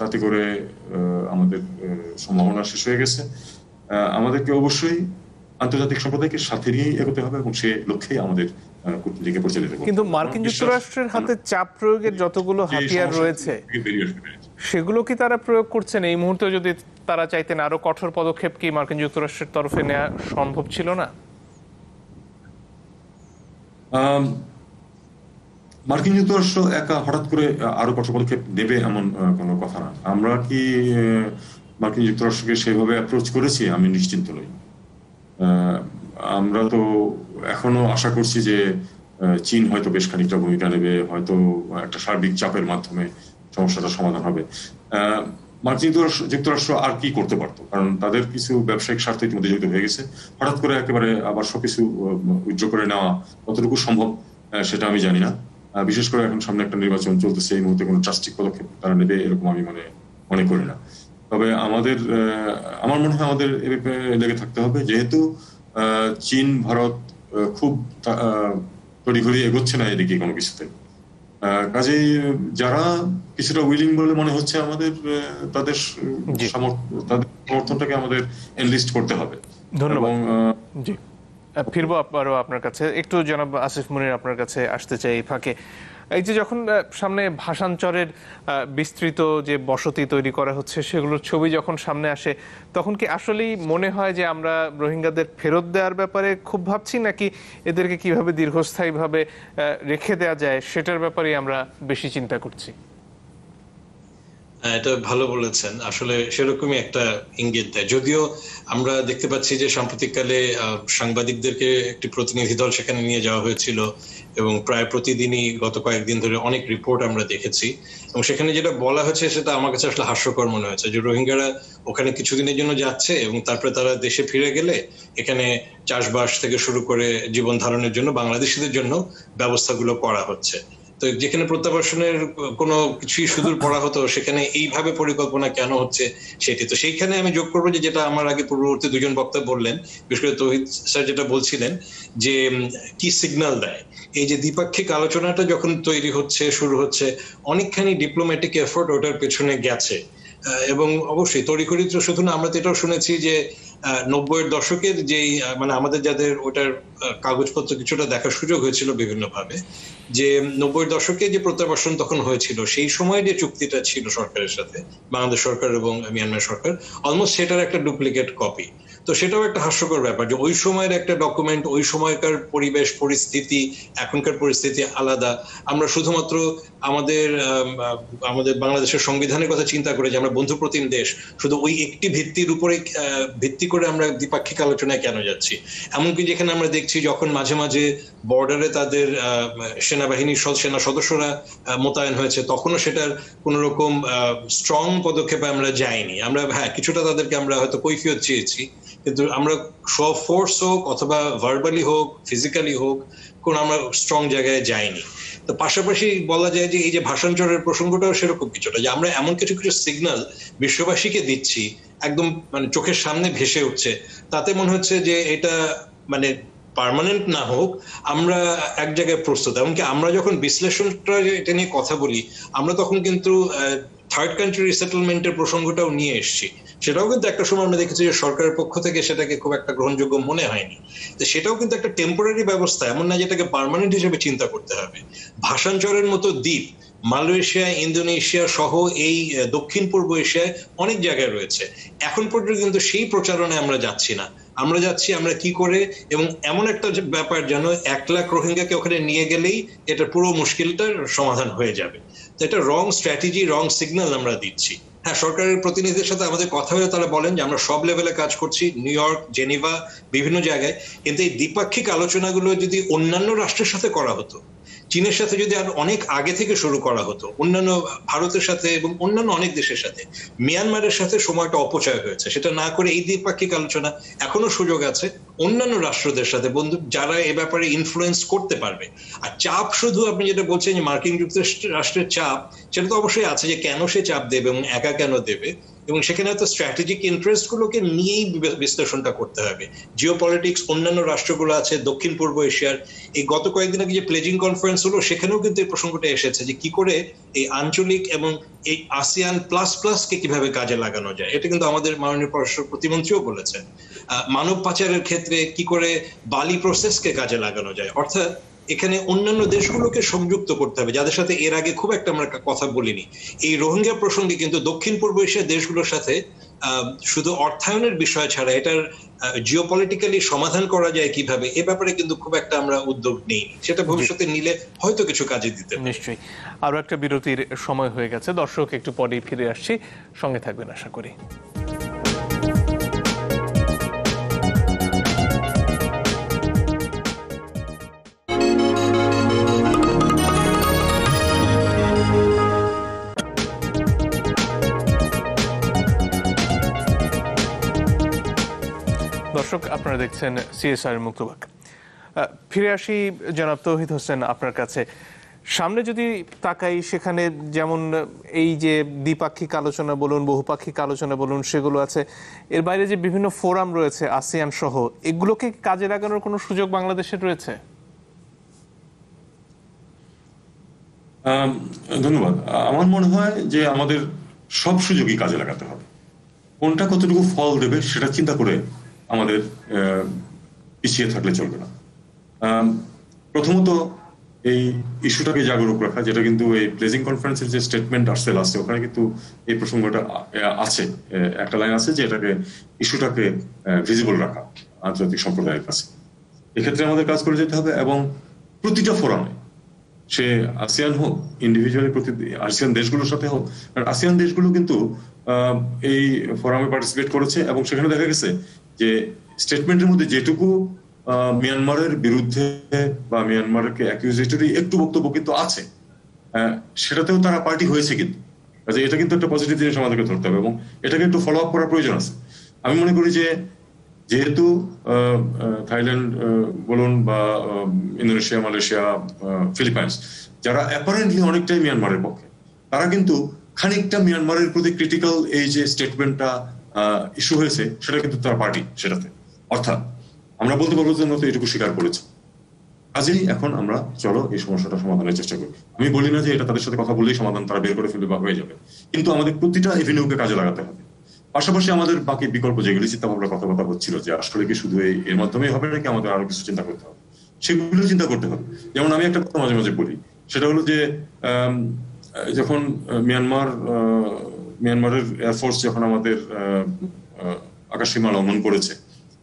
তাতে করে আমাদের সম্ভাবনা শেষ হয়ে গেছে। আমাদেরকে অবশ্যই আন্তর্জাতিক সম্প্রদায়কে সাথে নিয়েই এগোতে হবে এবং সে লক্ষ্যেই আমাদের কূটনীতিকে পরিচালিত করতে হবে। কিন্তু মার্কিন যুক্তরাষ্ট্রের হাতে চাপ প্রয়োগের যতগুলো হাতিয়ার রয়েছে সেগুলো কি তারা প্রয়োগ করছেন এই মুহূর্তে? যদি তারা চাইতেন আরো কঠোর পদক্ষেপ কি মার্কিন যুক্তরাষ্ট্রের তরফে নেওয়া সম্ভব ছিল না? মার্কিন যুক্তরাষ্ট্র একা হঠাৎ করে আরো কঠোর পদক্ষেপ নেবে এমন কোনো কথা না। আমরা কি মার্কিন যুক্তরাষ্ট্রকে সেভাবে অ্যাপ্রোচ করেছি? আমি নিশ্চিন্ত নই। আমরা তো এখনো আশা করছি যে চীন হয়তো বেশ খানিকটা ভূমিকা নেবে, হয়তো একটা সার্বিক চাপের মাধ্যমে সমস্যাটা সমাধান হবে। মার্কিন যুক্তরাষ্ট্র আর কি করতে পারতো? কারণ তাদের কিছু ব্যবসায়িক স্বার্থ ইতিমধ্যে জড়িত হয়ে গেছে। হঠাৎ করে একেবারে আবার সবকিছু উইথড্র করে নেওয়া কতটুকু সম্ভব সেটা আমি জানি না। বিশেষ করে এখন সামনে একটা নির্বাচন চলতেছে, এই মুহূর্তে কোনো ড্রাস্টিক পদক্ষেপ তারা নেবে এরকম আমি মনে করি না। তবে আমার মনে হয় আমাদের এ ব্যাপারে লেগে থাকতে হবে, যেহেতু চীন ভারত খুব তড়িঘড়ি এগোচ্ছে না এদিকে কোনো কিছুতে। কাজেই যারা কিছুটা উইলিং বলে মনে হচ্ছে আমাদের তাদের সমর্থনটাকে আমাদের এনলিস্ট করতে হবে। ধন্যবাদ। জি, ফিরবো আবারও আপনার কাছে। একটু জনাব আসিফ মনির আপনার কাছে আসতে চাই এই ফাঁকে। এই যে যখন সামনে ভাষাঞ্চরের বিস্তৃত যে বসতি তৈরি করা হচ্ছে সেগুলোর ছবি যখন সামনে আসে, তখন কি আসলেই মনে হয় যে আমরা রোহিঙ্গাদের ফেরত দেওয়ার ব্যাপারে খুব ভাবছি, নাকি এদেরকে কিভাবে দীর্ঘস্থায়ীভাবে রেখে দেওয়া যায় সেটার ব্যাপারেই আমরা বেশি চিন্তা করছি? এটা ভালো বলেছেন, আসলে সেরকমই একটা ইঙ্গিত দেয়। যদিও আমরা দেখতে পাচ্ছি যে সাম্প্রতিককালে সাংবাদিকদেরকে একটি প্রতিনিধি দল সেখানে নিয়ে যাওয়া হয়েছিল এবং প্রায় প্রতিদিনই গত কয়েকদিন ধরে অনেক রিপোর্ট আমরা দেখেছি, এবং সেখানে যেটা বলা হয়েছে সেটা আমার কাছে আসলে হাস্যকর মনে হয়েছে যে রোহিঙ্গারা ওখানে কিছুদিনের জন্য যাচ্ছে এবং তারপরে তারা দেশে ফিরে গেলে এখানে চাষবাস থেকে শুরু করে জীবন ধারণের জন্য বাংলাদেশিদের জন্য ব্যবস্থাগুলো করা হচ্ছে। তো যেখানে প্রত্যাবাসনের কোনো কিছুই সুদূর পড়া হতো সেখানে এইভাবে পরিকল্পনা কেন হচ্ছে সেটি। তো সেইখানে আমি যোগ করবো যে যেটা আমার আগে পূর্ববর্তী দুজন বক্তা বললেন, বিশেষ করে তৌহিদ স্যার যেটা বলছিলেন যে কি সিগন্যাল দেয় এই যে দ্বিপাক্ষিক আলোচনাটা যখন তৈরি হচ্ছে, শুরু হচ্ছে, অনেকখানি ডিপ্লোম্যাটিক এফোর্ট ওটার পেছনে গেছে। এবং অবশ্যই তড়িঘড়ি শুধু না, আমরা তো এটাও শুনেছি যে 90-এর দশকের যেই মানে আমাদের যাদের ওটার কাগজপত্র কিছুটা দেখার সুযোগ হয়েছিল বিভিন্ন ভাবে, যে 90-এর দশকে যে প্রত্যাবাসন তখন হয়েছিল সেই সময় যে চুক্তিটা ছিল সরকারের সাথে, বাংলাদেশ সরকার এবং মিয়ানমার সরকার, অলমোস্ট সেটার একটা ডুপ্লিকেট কপি। তো সেটাও একটা হাস্যকর ব্যাপার যে ওই সময়ের একটা ডকুমেন্ট, ওই সময়কার পরিবেশ পরিস্থিতি, এখনকার পরিস্থিতি আলাদা। আমরা শুধুমাত্র আমাদের বাংলাদেশের সংবিধানের কথা চিন্তা করে যে আমরা বন্ধুপ্রতিম দেশ, শুধু ওই একটি ভিত্তির উপরে ভিত্তি করে আমরা দ্বিপাক্ষিক আলোচনায় কেন যাচ্ছি? এমনকি যেখানে আমরা দেখছি যখন মাঝে মাঝে বর্ডারে তাদের সেনাবাহিনীর সেনা সদস্যরা মোতায়েন হয়েছে, তখনও সেটার কোন রকম স্ট্রং পদক্ষেপে আমরা যাইনি। আমরা কিছুটা তাদেরকে আমরা হয়তো কৈফিয়ত চেয়েছি, কিন্তু আমরা সব ফোর্স হোক অথবা ভার্বালি হোক ফিজিক্যালি হোক কোন আমরা স্ট্রং জায়গায় যাইনি। তো পাশাপাশি বলা যায় যে এই যে ভাষাঞ্চরের প্রসঙ্গটাও সেরকম কিছুটা, যে আমরা এমন কিছু কিছু সিগন্যাল বিশ্ববাসীকে দিচ্ছি একদম মানে চোখের সামনে ভেসে উঠছে, তাতে মনে হচ্ছে যে এটা মানে পার্মানেন্ট না হোক, আমরা এক জায়গায় প্রস্তুত। এমনকি আমরা যখন বিশ্লেষণটা এটা নিয়ে কথা বলি, আমরা তখন কিন্তু থার্ড কান্ট্রি রিসেটেলমেন্টের প্রসঙ্গটাও নিয়ে এসেছি। সেটাও কিন্তু একটা সময় আমরা দেখেছি যে সরকারের পক্ষ থেকে সেটাকে খুব একটা গ্রহণযোগ্য মনে হয়নি। তো সেটাও কিন্তু একটা টেম্পোরারি ব্যবস্থা, এমন না যেটাকে পার্মানেন্ট হিসেবে চিন্তা করতে হবে। ভাষাঞ্চরের মতো দ্বীপ মালয়েশিয়া, ইন্দোনেশিয়া সহ এই দক্ষিণ পূর্ব এশিয়ায় অনেক জায়গায় রয়েছে। এখন পর্যন্ত কিন্তু সেই প্রচারণায় আমরা যাচ্ছি না। আমরা যাচ্ছি আমরা কি করে, এবং এমন একটা ব্যাপার যেন 1 লাখ রোহিঙ্গাকে ওখানে নিয়ে গেলেই এটা পুরো মুশকিলটার সমাধান হয়ে যাবে। তো এটা রং স্ট্র্যাটেজি, রং সিগন্যাল আমরা দিচ্ছি। হ্যাঁ, সরকারের প্রতিনিধিদের সাথে আমাদের কথা হলে তারা বলেন যে আমরা সব লেভেলে কাজ করছি, নিউ ইয়র্ক, জেনিভা, বিভিন্ন জায়গায়। কিন্তু এই দ্বিপাক্ষিক আলোচনাগুলো যদি অন্যান্য রাষ্ট্রের সাথে করা হতো, চীনের সাথে যদি আর অনেক আগে থেকে শুরু করা হতো, অন্যান্য ভারতের সাথে এবং অন্যান্য অনেক দেশের সাথে, মিয়ানমারের সাথে সময়টা অপচয় হয়েছে। সেটা না করে এই দ্বিপাক্ষিক আলোচনা এখনো সুযোগ আছে অন্যান্য রাষ্ট্রদের সাথে, বন্ধু যারা এ ব্যাপারে ইনফ্লুয়েন্স করতে পারবে। আর চাপ, শুধু আপনি যেটা বলছেন যে মার্কিন যুক্তরাষ্ট্রের চাপ, সেটা তো অবশ্যই আছে যে কেন সে চাপ দেবে এবং একা কেন দেবে, এবং সেখানে হয়তো স্ট্র্যাটেজিক ইন্টারেস্ট গুলোকে নিয়েই বিশ্লেষণটা করতে হবে। জিও পলিটিক্স, অন্যান্য রাষ্ট্রগুলো আছে দক্ষিণ পূর্ব এশিয়ার। এই গত কয়েকদিন আগে যে প্লেজিং কনফারেন্স হলো, সেখানেও কিন্তু এই প্রসঙ্গটা এসেছে যে কি করে এই আঞ্চলিক এবং এই আসিয়ান প্লাস প্লাস কে কিভাবে কাজে লাগানো যায়। এটা কিন্তু আমাদের মাননীয় পররাষ্ট্র প্রতিমন্ত্রীও বলেছেন। মানব পাচারের ক্ষেত্রে কি করে বালি প্রসেসকে কাজে লাগানো যায়, অর্থাৎ এখানে অন্যান্য দেশগুলোকে সংযুক্ত করতে হবে যাদের সাথে এর আগে খুব একটা আমরা কথা বলিনি। এই রোহিঙ্গা প্রসঙ্গে কিন্তু দক্ষিণ পূর্ব এশিয়ার দেশগুলোর সাথে শুধু অর্থায়নের বিষয় ছাড়া এটার জিওপলিটিক্যালি সমাধান করা যায় কিভাবে, এ ব্যাপারে কিন্তু খুব একটা আমরা উদ্যোগ নেই। সেটা ভবিষ্যতে নিলে হয়তো কিছু কাজে দিতে পারে। নিশ্চয়ই। আরো একটা বিরতির সময় হয়ে গেছে দর্শক, একটু পরেই ফিরে আসছি, সঙ্গে থাকবেন আশা করি। দর্শক, আপনারা দেখছেন সিএসআর মুক্তবাক। ফিরে আসি জনাব তৌহিদ হোসেন আপনার কাছে। সামনে যদি তাকাই, সেখানে যেমন এই যে দ্বিপাক্ষিক আলোচনা বলুন, বহুপাক্ষিক আলোচনা বলুন, সেগুলো আছে। এর বাইরে যে বিভিন্ন ফোরাম রয়েছে আসিয়ান সহ, এগুলোকে কাজে লাগানোর কোনো সুযোগ বাংলাদেশের রয়েছে? ধন্যবাদ। আমার মনে হয় যে আমাদের সব সুযোগই কাজে লাগাতে হবে। কোনটা কতটুকু ফল দেবে সেটা চিন্তা করে আমাদের পিছিয়ে থাকলে চলবে না। প্রথমত এই ইস্যুটাকে জাগরুক রাখা, যেটা কিন্তু এই প্লেজিং কনফারেন্সের যে স্টেটমেন্ট আসছে লাস্টে, ওখানে কিন্তু এই প্রসঙ্গটা আছে, একটা লাইন আছে যে এটাকে ইস্যুটাকে ভিজিবল রাখা আন্তর্জাতিক সম্প্রদায়ের কাছে। এক্ষেত্রে আমাদের কাজ করে যেতে হবে এবং প্রতিটা ফোরামে, সে আসিয়ান হোক, ইন্ডিভিজুয়ালি আসিয়ান দেশগুলোর সাথে হোক, কারণ আসিয়ান দেশগুলো কিন্তু এই ফোরামে পার্টিসিপেট করেছে এবং সেখানে দেখা গেছে যে স্টেটমেন্টের মধ্যে যেটুকু মিয়ানমারের বিরুদ্ধে বা মিয়ানমারকে অ্যাকিউজেটরি একটু বক্তব্য কিন্তু আছে, সেটাতেও তারা পার্টি হয়েছে। কিন্তু এটা কিন্তু একটা পজিটিভ জিনিস আমাদেরকে ধরতে হবে এবং এটাকে একটু ফলো আপ করার প্রয়োজন আছে। আমি মনে করি যে যেহেতু থাইল্যান্ড বলুন বা ইন্দোনেশিয়া, মালয়েশিয়া, ফিলিপাইন্স, যারা অ্যাপারেন্টলি অনেকটাই মিয়ানমারের পক্ষে, তারা কিন্তু খানিকটা মিয়ানমারের প্রতি ক্রিটিক্যাল এই যে স্টেটমেন্টটা ইস্যু হয়েছে সেটা কিন্তু তার পার্টি সেটাতে, অর্থাৎ আমরা বলতে পারবো যে মতো এটুকু স্বীকার করেছে। কাজেই এখন আমরা চলো এই সমস্যাটা সমাধানের চেষ্টা করি। আমি বলি না যে এটা তাদের সাথে কথা বললেই সমাধান তারা বের করে ফেলবে বা হয়ে যাবে, কিন্তু আমাদের প্রতিটা এভিনিউকে কাজে লাগাতে হবে। পাশাপাশি আমাদের বাকি বিকল্প যেগুলি চিন্তা ভাবনা কথাবার্তা হচ্ছিল যে আসলে কি শুধু এর মাধ্যমেই হবে নাকি আমাদের আরো কিছু চিন্তা করতে হবে, সেগুলো চিন্তা করতে হবে। যেমন আমি একটা কথা মাঝে মাঝে বলি, সেটা হলো যে যখন মিয়ানমারের এয়ারফোর্স যখন আমাদের আকাশসীমা লঙ্ঘন করেছে,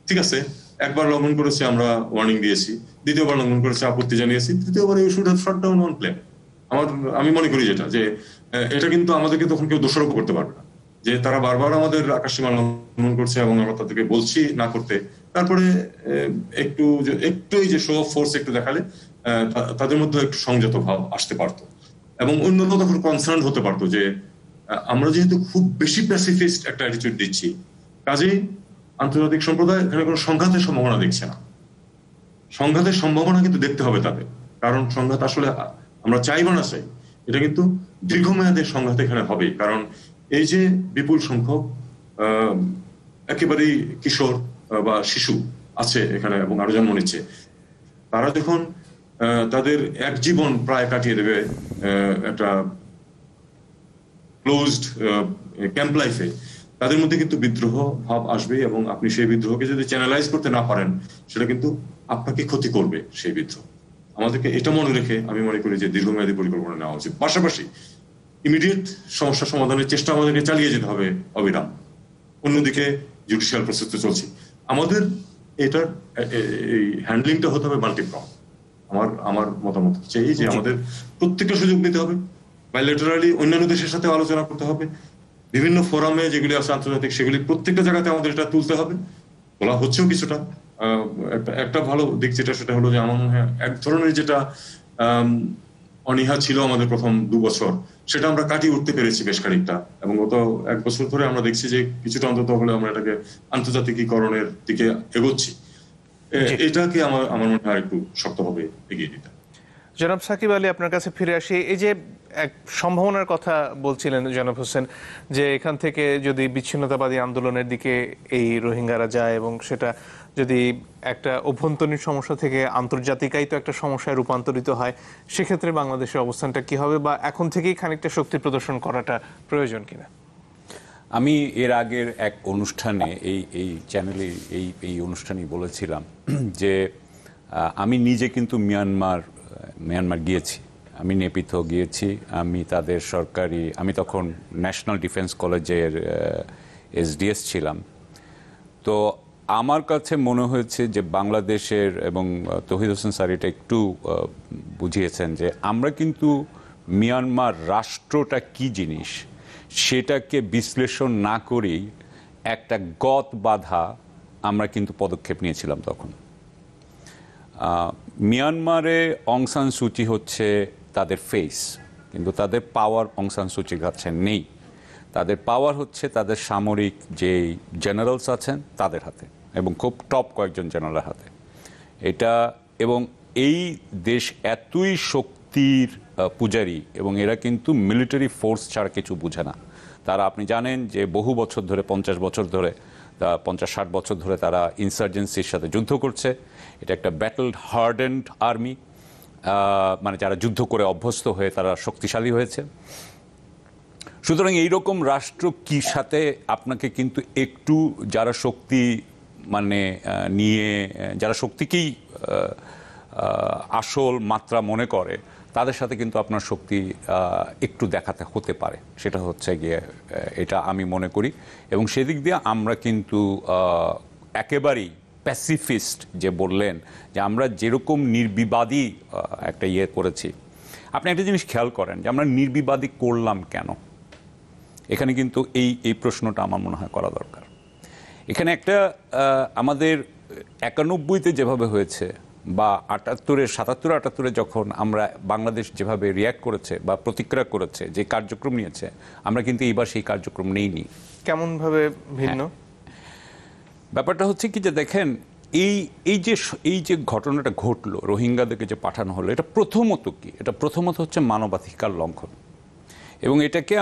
ঠিক আছে, একবার লঙ্ঘন করেছে, আমরা ওয়ার্নিং দিয়েছি, দ্বিতীয়বার লঙ্ঘন করেছে, আপত্তি জানিয়েছি, তৃতীয়বার you should have shot down one plane. আমি মনে করি যেটা যে এটা কিন্তু আমাদেরকে তখন কেউ দোষারোপ করতে পারবে না যে তারা বারবার আমাদের আকাশসীমা লঙ্ঘন করছে এবং আমরা তাদেরকে বলছি না করতে, তারপরে একটু এই যে শো অফ ফোর্স একটু দেখালে তাদের মধ্যে একটু সংযত ভাব আসতে পারতো এবং অন্যরা তখন কনসার্ন হতে পারতো যে আমরা যেহেতু খুব বেশি প্যাসিফিস্ট একটা অ্যাটিটিউড দিচ্ছি, কাজেই আন্তর্জাতিক সম্প্রদায় এখানে কোনো সংঘাতের সম্ভাবনা দেখছে না। সংঘাতের সম্ভাবনা কিন্তু দেখতে হবে তাদের, কারণ সংঘাত আসলে আমরা চাই বা না চাই, এটা কিন্তু দীর্ঘমেয়াদের সংঘাত এখানে হবে। কারণ এই যে বিপুল সংখ্যক একেবারেই কিশোর বা শিশু আছে এখানে এবং আরো জন্ম নিচ্ছে, তারা যখন তাদের এক জীবন প্রায় কাটিয়ে দেবে একটা ক্লোজড ক্যাম্প লাইফে, তাদের মধ্যে কিন্তু বিদ্রোহ ভাব আসবে এবং আপনি সেই বিদ্রোহকে যদি চ্যানেলাইজ করতে না পারেন, সেটা কিন্তু আপনাকে ক্ষতি করবে সেই বিদ্রোহ। আমাদেরকে এটা মনে রেখে আমি মনে করি যে দীর্ঘমেয়াদী পরিকল্পনা নেওয়া উচিত। পাশাপাশি ইমিডিয়েট সমস্যা সমাধানের চেষ্টা আমাদেরকে চালিয়ে যেতে হবে অবিরাম। অন্যদিকে জুডিশিয়াল প্রসেস তো চলছে, আমাদের এটার এই হ্যান্ডলিংটা হতে হবে মাল্টিপ্রং। আমার মতামত হচ্ছে এই যে আমাদের প্রত্যেকটা সুযোগ নিতে হবে, বাইলেটারালি অন্যান্য দেশের সাথে আলোচনা করতে হবে, বিভিন্ন ফোরামে যেগুলি আছে আন্তর্জাতিক, সেগুলি প্রত্যেকটা জায়গাতে আমাদের এটা তুলতে হবে। বলা হচ্ছেও কিছুটা। একটা ভালো দিক যেটা, সেটা হলো যে আমার মনে হয় এক ধরনের যেটা অনীহা ছিল আমাদের প্রথম 2 বছর, সেটা আমরা কাটিয়ে উঠতে পেরেছি বেশ খানিকটা, এবং গত 1 বছর ধরে আমরা দেখছি যে কিছুটা অন্তত হলে আমরা এটাকে আন্তর্জাতিকীকরণের দিকে এগোচ্ছি। এটাকে আমার মনে হয় একটু শক্তভাবে এগিয়ে দিতে। জনাব সাকিব আলী, আপনার কাছে ফিরে আসি। এই যে এক সম্ভাবনার কথা বলছিলেন জনাব হোসেন, যে এখান থেকে যদি বিচ্ছিন্নতাবাদী আন্দোলনের দিকে এই রোহিঙ্গারা যায় এবং সেটা যদি একটা অভ্যন্তরীণ সমস্যা থেকে আন্তর্জাতিকায়িত একটা সমস্যায় রূপান্তরিত হয়, সেক্ষেত্রে বাংলাদেশের অবস্থানটা কি হবে, বা এখন থেকেই খানিকটা শক্তি প্রদর্শন করাটা প্রয়োজন কিনা? আমি এর আগের এক অনুষ্ঠানে এই চ্যানেলে এই অনুষ্ঠানেই বলেছিলাম যে আমি নিজে কিন্তু মিয়ানমার গিয়েছি, আমি নেপিথো গিয়েছি, আমি তাদের আমি তখন ন্যাশনাল ডিফেন্স কলেজের এসডিএস ছিলাম। তো আমার কাছে মনে হয়েছে যে বাংলাদেশের, এবং তৌহিদ হোসেন স্যার এটা একটু বুঝিয়েছেন, যে আমরা কিন্তু মিয়ানমার রাষ্ট্রটা কি জিনিস সেটাকে বিশ্লেষণ না করেই একটা গত বাধা আমরা কিন্তু পদক্ষেপ নিয়েছিলাম তখন। মিয়ানমারে অং সান সুচি হচ্ছে তাদের ফেস, কিন্তু তাদের পাওয়ার অং সান সুচির কাছে নেই। তাদের পাওয়ার হচ্ছে তাদের সামরিক যে জেনারেলস আছেন তাদের হাতে, এবং খুব টপ কয়েকজন জেনারেলের হাতে এটা। এবং এই দেশ এতই শক্তির পূজারী, এবং এরা কিন্তু মিলিটারি ফোর্স ছাড়া কিছু বুঝে না। তারা, আপনি জানেন যে বহু বছর ধরে, 50 বছর ধরে, 50-60 বছর ধরে তারা ইনসার্জেন্সির সাথে যুদ্ধ করছে। এটা একটা ব্যাটল হার্ডেন্ড আর্মি, মানে যারা যুদ্ধ করে অভ্যস্ত হয়ে তারা শক্তিশালী হয়েছে। সুতরাং এইরকম রাষ্ট্র কি সাথে আপনাকে কিন্তু একটু যারা শক্তি মানে নিয়ে যারা শক্তিকেই আসল মাত্রা মনে করে তাদের সাথে কিন্তু আপনার শক্তি একটু দেখাতে হতে পারে, সেটা হচ্ছে গিয়ে এটা আমি মনে করি। এবং সেদিক দিয়ে আমরা কিন্তু একেবারেই প্যাসিফিস্ট যে বললেন যে আমরা যেরকম নির্বিবাদী একটা করেছি, আপনি একটা জিনিস খেয়াল করেন যে আমরা নির্বিবাদী করলাম কেন, এখানে কিন্তু এই প্রশ্নটা আমার মনে হয় করা দরকার। এখানে একটা আমাদের 91-তে যেভাবে হয়েছে বা 77-78 যখন আমরা বাংলাদেশ যেভাবে রিয়্যাক্ট করেছে বা প্রতিক্রিয়া করেছে, যে কার্যক্রম নিয়েছে, আমরা কিন্তু এইবার সেই কার্যক্রম নেইনি। কেমন ভাবে ভিন্ন? ব্যাপারটা হচ্ছে কি যে দেখেন এই যে ঘটনাটা ঘটলো, রোহিঙ্গাদেরকে যে পাঠানো হলো, এটা প্রথমত হচ্ছে মানবাধিকার লঙ্ঘন। এবং এটাকে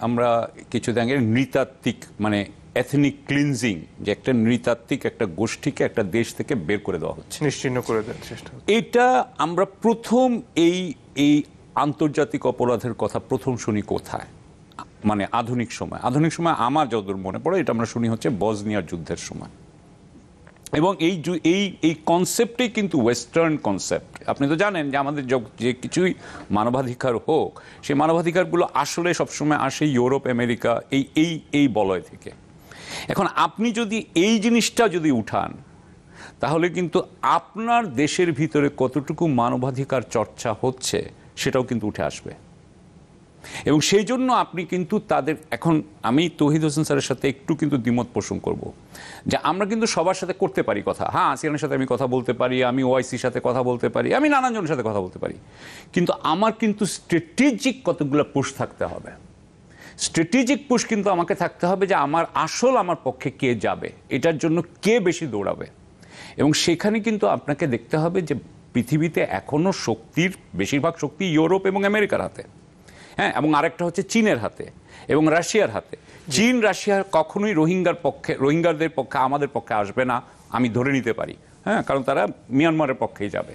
আমরা কিছুদিন আগে নৃতাত্ত্বিক মানে এথনিক ক্লিনজিং, যে একটা নৃতাত্ত্বিক একটা গোষ্ঠীকে একটা দেশ থেকে বের করে দেওয়া হচ্ছে, নিশ্চিহ্ন করে দেওয়ার চেষ্টা। এটা আমরা প্রথম এই আন্তর্জাতিক অপরাধের কথা প্রথম শুনি কোথায়, মানে আধুনিক সময় আমার যতদূর মনে পড়ে এটা আমরা শুনি হচ্ছে বসনিয়ার যুদ্ধের সময়। এবং এই কনসেপ্টই কিন্তু ওয়েস্টার্ন কনসেপ্ট। আপনি তো জানেন যে আমাদের যে কিছুই মানবাধিকার হোক, সেই মানবাধিকারগুলো আসলে সবসময় আসে ইউরোপ, আমেরিকা, এই বলয় থেকে। এখন আপনি যদি এই জিনিসটা যদি উঠান, তাহলে কিন্তু আপনার দেশের ভিতরে কতটুকু মানবাধিকার চর্চা হচ্ছে সেটাও কিন্তু উঠে আসবে। এবং সেই জন্য আপনি কিন্তু তাদের, এখন আমি তৌহিদ হোসেন স্যারের সাথে একটু কিন্তু দ্বিমত পোষণ করব যে আমরা কিন্তু সবার সাথে করতে পারি কথা। হ্যাঁ, আসিয়ানের সাথে আমি কথা বলতে পারি, আমি ওআইসির সাথে কথা বলতে পারি, আমি নানাজনের সাথে কথা বলতে পারি, কিন্তু আমার কিন্তু স্ট্র্যাটেজিক কতগুলো পুশ থাকতে হবে। স্ট্র্যাটেজিক পুশ কিন্তু আমাকে থাকতে হবে যে আমার পক্ষে কে যাবে, এটার জন্য কে বেশি দৌড়াবে। এবং সেখানে কিন্তু আপনাকে দেখতে হবে যে পৃথিবীতে এখনো বেশিরভাগ শক্তি ইউরোপ এবং আমেরিকার হাতে, হ্যাঁ, এবং আরেকটা হচ্ছে চীনের হাতে এবং রাশিয়ার হাতে। চীন রাশিয়া কখনোই রোহিঙ্গাদের পক্ষে আমাদের পক্ষে আসবে না, আমি ধরে নিতে পারি, হ্যাঁ, কারণ তারা মিয়ানমারের পক্ষেই যাবে।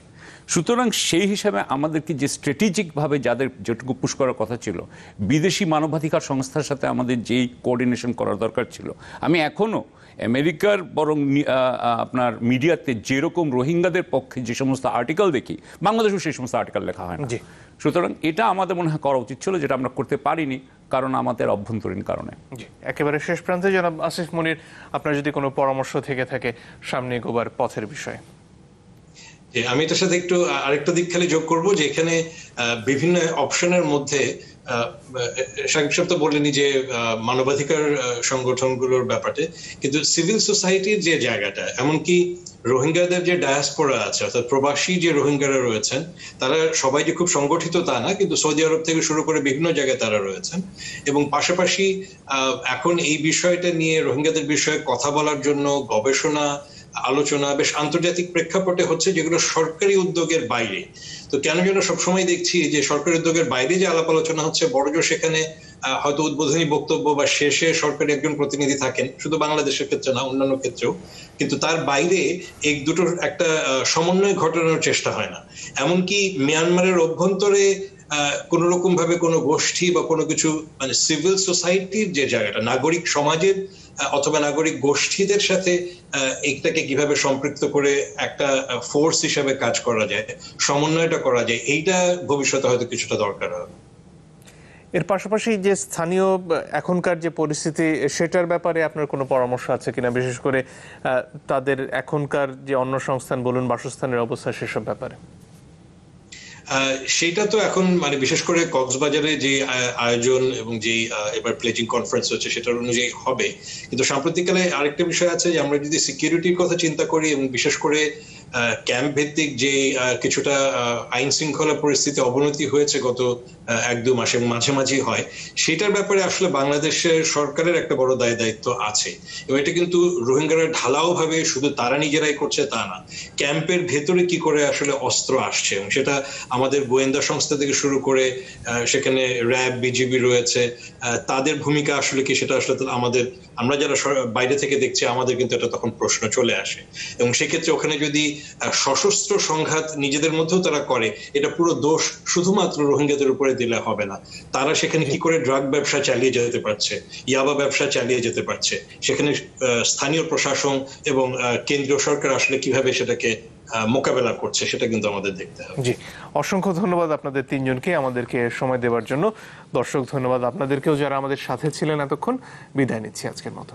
সুতরাং সেই হিসাবে আমাদেরকে যে স্ট্র্যাটেজিকভাবে যাদের যেটুকু পুশ করার কথা ছিল, বিদেশি মানবাধিকার সংস্থার সাথে আমাদের যেই কোঅর্ডিনেশন করার দরকার ছিল, আমি এখনও আমেরিকার বরং আপনার মিডিয়াতে যেরকম রোহিঙ্গাদের পক্ষে যে সমস্ত আর্টিকেল দেখি, বাংলাদেশেও সেই সমস্ত আর্টিকেল লেখা হয় না। সুতরাং এটা আমাদের মনে হয় করা উচিত ছিল, যেটা আমরা করতে পারিনি কারণ আমাদের অভ্যন্তরীণ কারণে। একেবারে শেষ প্রান্তে জনাব আসিফ মনির, আপনার যদি কোনো পরামর্শ থেকে থাকে সামনে এগোবার পথের বিষয়ে। আমি এটার সাথে একটু আরেকটা দিক খালি যোগ করবো যে এখানে বিভিন্ন অপশনের মধ্যে সাকিব সাহেব তো বললেনই যে মানবাধিকার সংগঠনগুলোর ব্যাপারে, কিন্তু সিভিল সোসাইটির যে জায়গাটা, এমনকি রোহিঙ্গাদের যে ডায়াসপোরা আছে অর্থাৎ প্রবাসী যে রোহিঙ্গারা রয়েছেন, তারা সবাই যে খুব সংগঠিত তা না, কিন্তু সৌদি আরব থেকে শুরু করে বিভিন্ন জায়গায় তারা রয়েছেন। এবং পাশাপাশি এখন এই বিষয়টা নিয়ে রোহিঙ্গাদের বিষয়ে কথা বলার জন্য গবেষণা আলোচনা বেশ আন্তর্জাতিক প্রেক্ষাপটে হচ্ছে, যেগুলো সরকারি উদ্যোগের বাইরে। তো কেন যেন সবসময় দেখছি যে সরকারি উদ্যোগের বাইরে যে আলাপ আলোচনা হচ্ছে, বড়জোর সেখানে হয়তো উদ্বোধনী বক্তব্য বা শেষে সরকারি একজন প্রতিনিধি থাকেন, শুধু বাংলাদেশের ক্ষেত্রে না, অন্যান্য ক্ষেত্রেও, কিন্তু তার বাইরে এই দুটোর একটা সমন্বয় ঘটানোর চেষ্টা হয় না। এমনকি মিয়ানমারের অভ্যন্তরে কোন রকম ভাবে কোনো গোষ্ঠী বা কোনো কিছু, মানে সিভিল সোসাইটির যে জায়গাটা, নাগরিক সমাজের অথবা নাগরিক গোষ্ঠীদের সাথে এটাকে কিভাবে সম্পৃক্ত করে একটা ফোর্স হিসাবে কাজ করা যায়, সমন্বয়টা করা যায়, এইটা ভবিষ্যতে হয়তো কিছুটা দরকার হবে। এর পাশাপাশি যে স্থানীয় এখনকার যে পরিস্থিতি, সেটার ব্যাপারে আপনার কোনো পরামর্শ আছে কিনা, বিশেষ করে তাদের এখনকার যে অন্য সংস্থান বলুন, বাসস্থানের অবস্থা, সেসব ব্যাপারে? সেটা তো এখন মানে বিশেষ করে কক্সবাজারে যে আয়োজন এবং যে এবার প্লেজিং কনফারেন্স হচ্ছে সেটার অনুযায়ী হবে। কিন্তু সাম্প্রতিককালে আরেকটা বিষয় আছে যে আমরা যদি সিকিউরিটির কথা চিন্তা করি এবং বিশেষ করে ক্যাম্প ভিত্তিক যে কিছুটা আইন শৃঙ্খলা পরিস্থিতি অবনতি হয়েছে গত 1-2 মাসে এবং মাঝে মাঝে হয়, সেটার ব্যাপারে আসলে বাংলাদেশের সরকারের একটা বড় দায়িত্ব আছে। এবং এটা কিন্তু রোহিঙ্গারা ঢালাও ভাবে শুধু তারা নিজেরাই করছে তা না, ক্যাম্পের ভেতরে কি করে আসলে অস্ত্র আসছে, এবং সেটা আমাদের গোয়েন্দা সংস্থা থেকে শুরু করে সেখানে র্যাব, বিজিবি রয়েছে, তাদের ভূমিকা আসলে কি, সেটা আসলে আমরা যারা বাইরে থেকে দেখছি আমাদের কিন্তু এটা তখন প্রশ্ন চলে আসে। এবং সেক্ষেত্রে ওখানে যদি সশস্ত্র সংঘাত নিজেদের মধ্যেও তারা করে, এটা পুরো দোষ শুধুমাত্র রোহিঙ্গাদের উপরে দিলে হবে না। তারা সেখানে কি করে ড্রাগ ব্যবসা চালিয়ে যেতে পারছে, ইয়াবা ব্যবসা চালিয়ে যেতে পারছে, সেখানে স্থানীয় প্রশাসন এবং কেন্দ্রীয় সরকার আসলে কিভাবে সেটাকে মোকাবেলা করছে, সেটা কিন্তু আমাদের দেখতে হবে। জি, অসংখ্য ধন্যবাদ আপনাদের তিনজনকে আমাদেরকে সময় দেওয়ার জন্য। দর্শক ধন্যবাদ আপনাদেরকেও যারা আমাদের সাথে ছিলেন এতক্ষণ। বিদায় নিচ্ছি আজকের মতো।